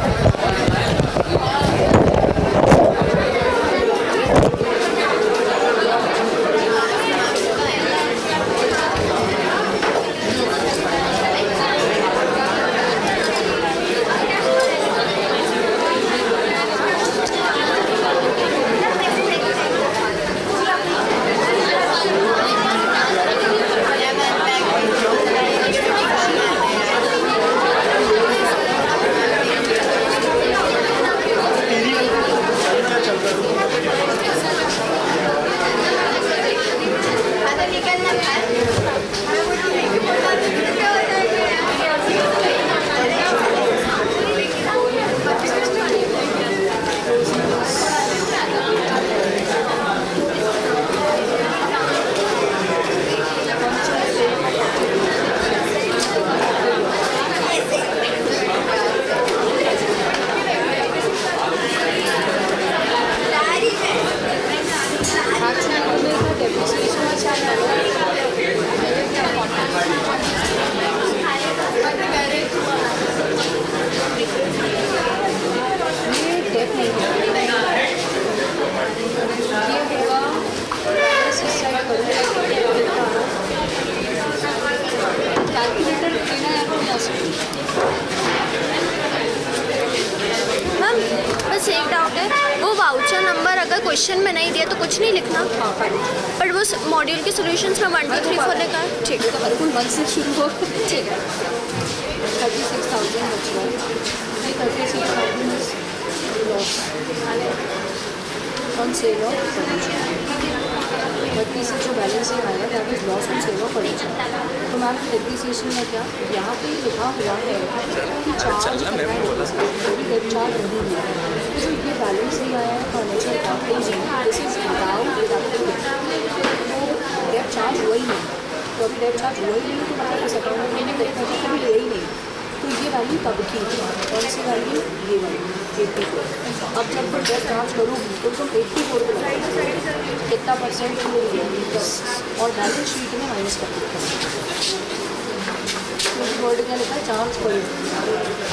मैम बस एक डाउट है, वो वाउचर नंबर अगर क्वेश्चन में नहीं दिया तो कुछ नहीं लिखना, पर वो मॉड्यूल के सॉल्यूशंस में 1 2 3 4 लिखा है। ठीक है, हर कोई 1 से शुरू हो। ठीक है, 36,000 बच रहा है, 36,000 लॉस ऑन सेल ऑफ 32 से जो बैलेंसिंग आएगा that is loss on sale of furniture. तो मैम डेप्रिसिएशन में क्या यहाँ पे लिखा हुआ है कि चार्ज डेट चार्ज नहीं है। तो जो ये बैलेंसिंग आया है फर्नीचर का this is without date charge वही नहीं। तो अभी डेट चार्ज वही नहीं तो मतलब इस अकाउंट में डेट चार्ज कभी ले ही नहीं। तो ये वैल्यू तब की कौन सी वैल्यू ये वैल्यू 84। अब जब तुम डेट चार्ज करोगी तो तुम 84 को लगाओगे कितना परसेंट मिलेगी 10 और बैलेंस शीट में माइनस कर देते हैं। तो वर्ड क्या लिखा है चार्ज पर।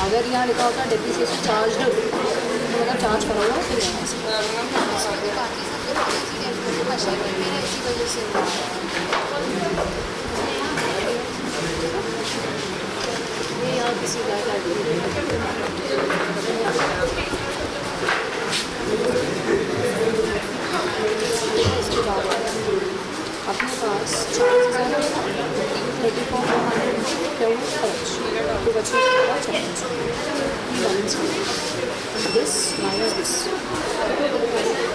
अगर यहाँ लिखा होता है डेप्रिसिएशन चार्ज तो मतलब चार्ज करा हुआ फिर यहाँ से ये यहाँ किसी का इसके बाद अपने पास 34,400 खर्च तो बचे दिस माइनस दिस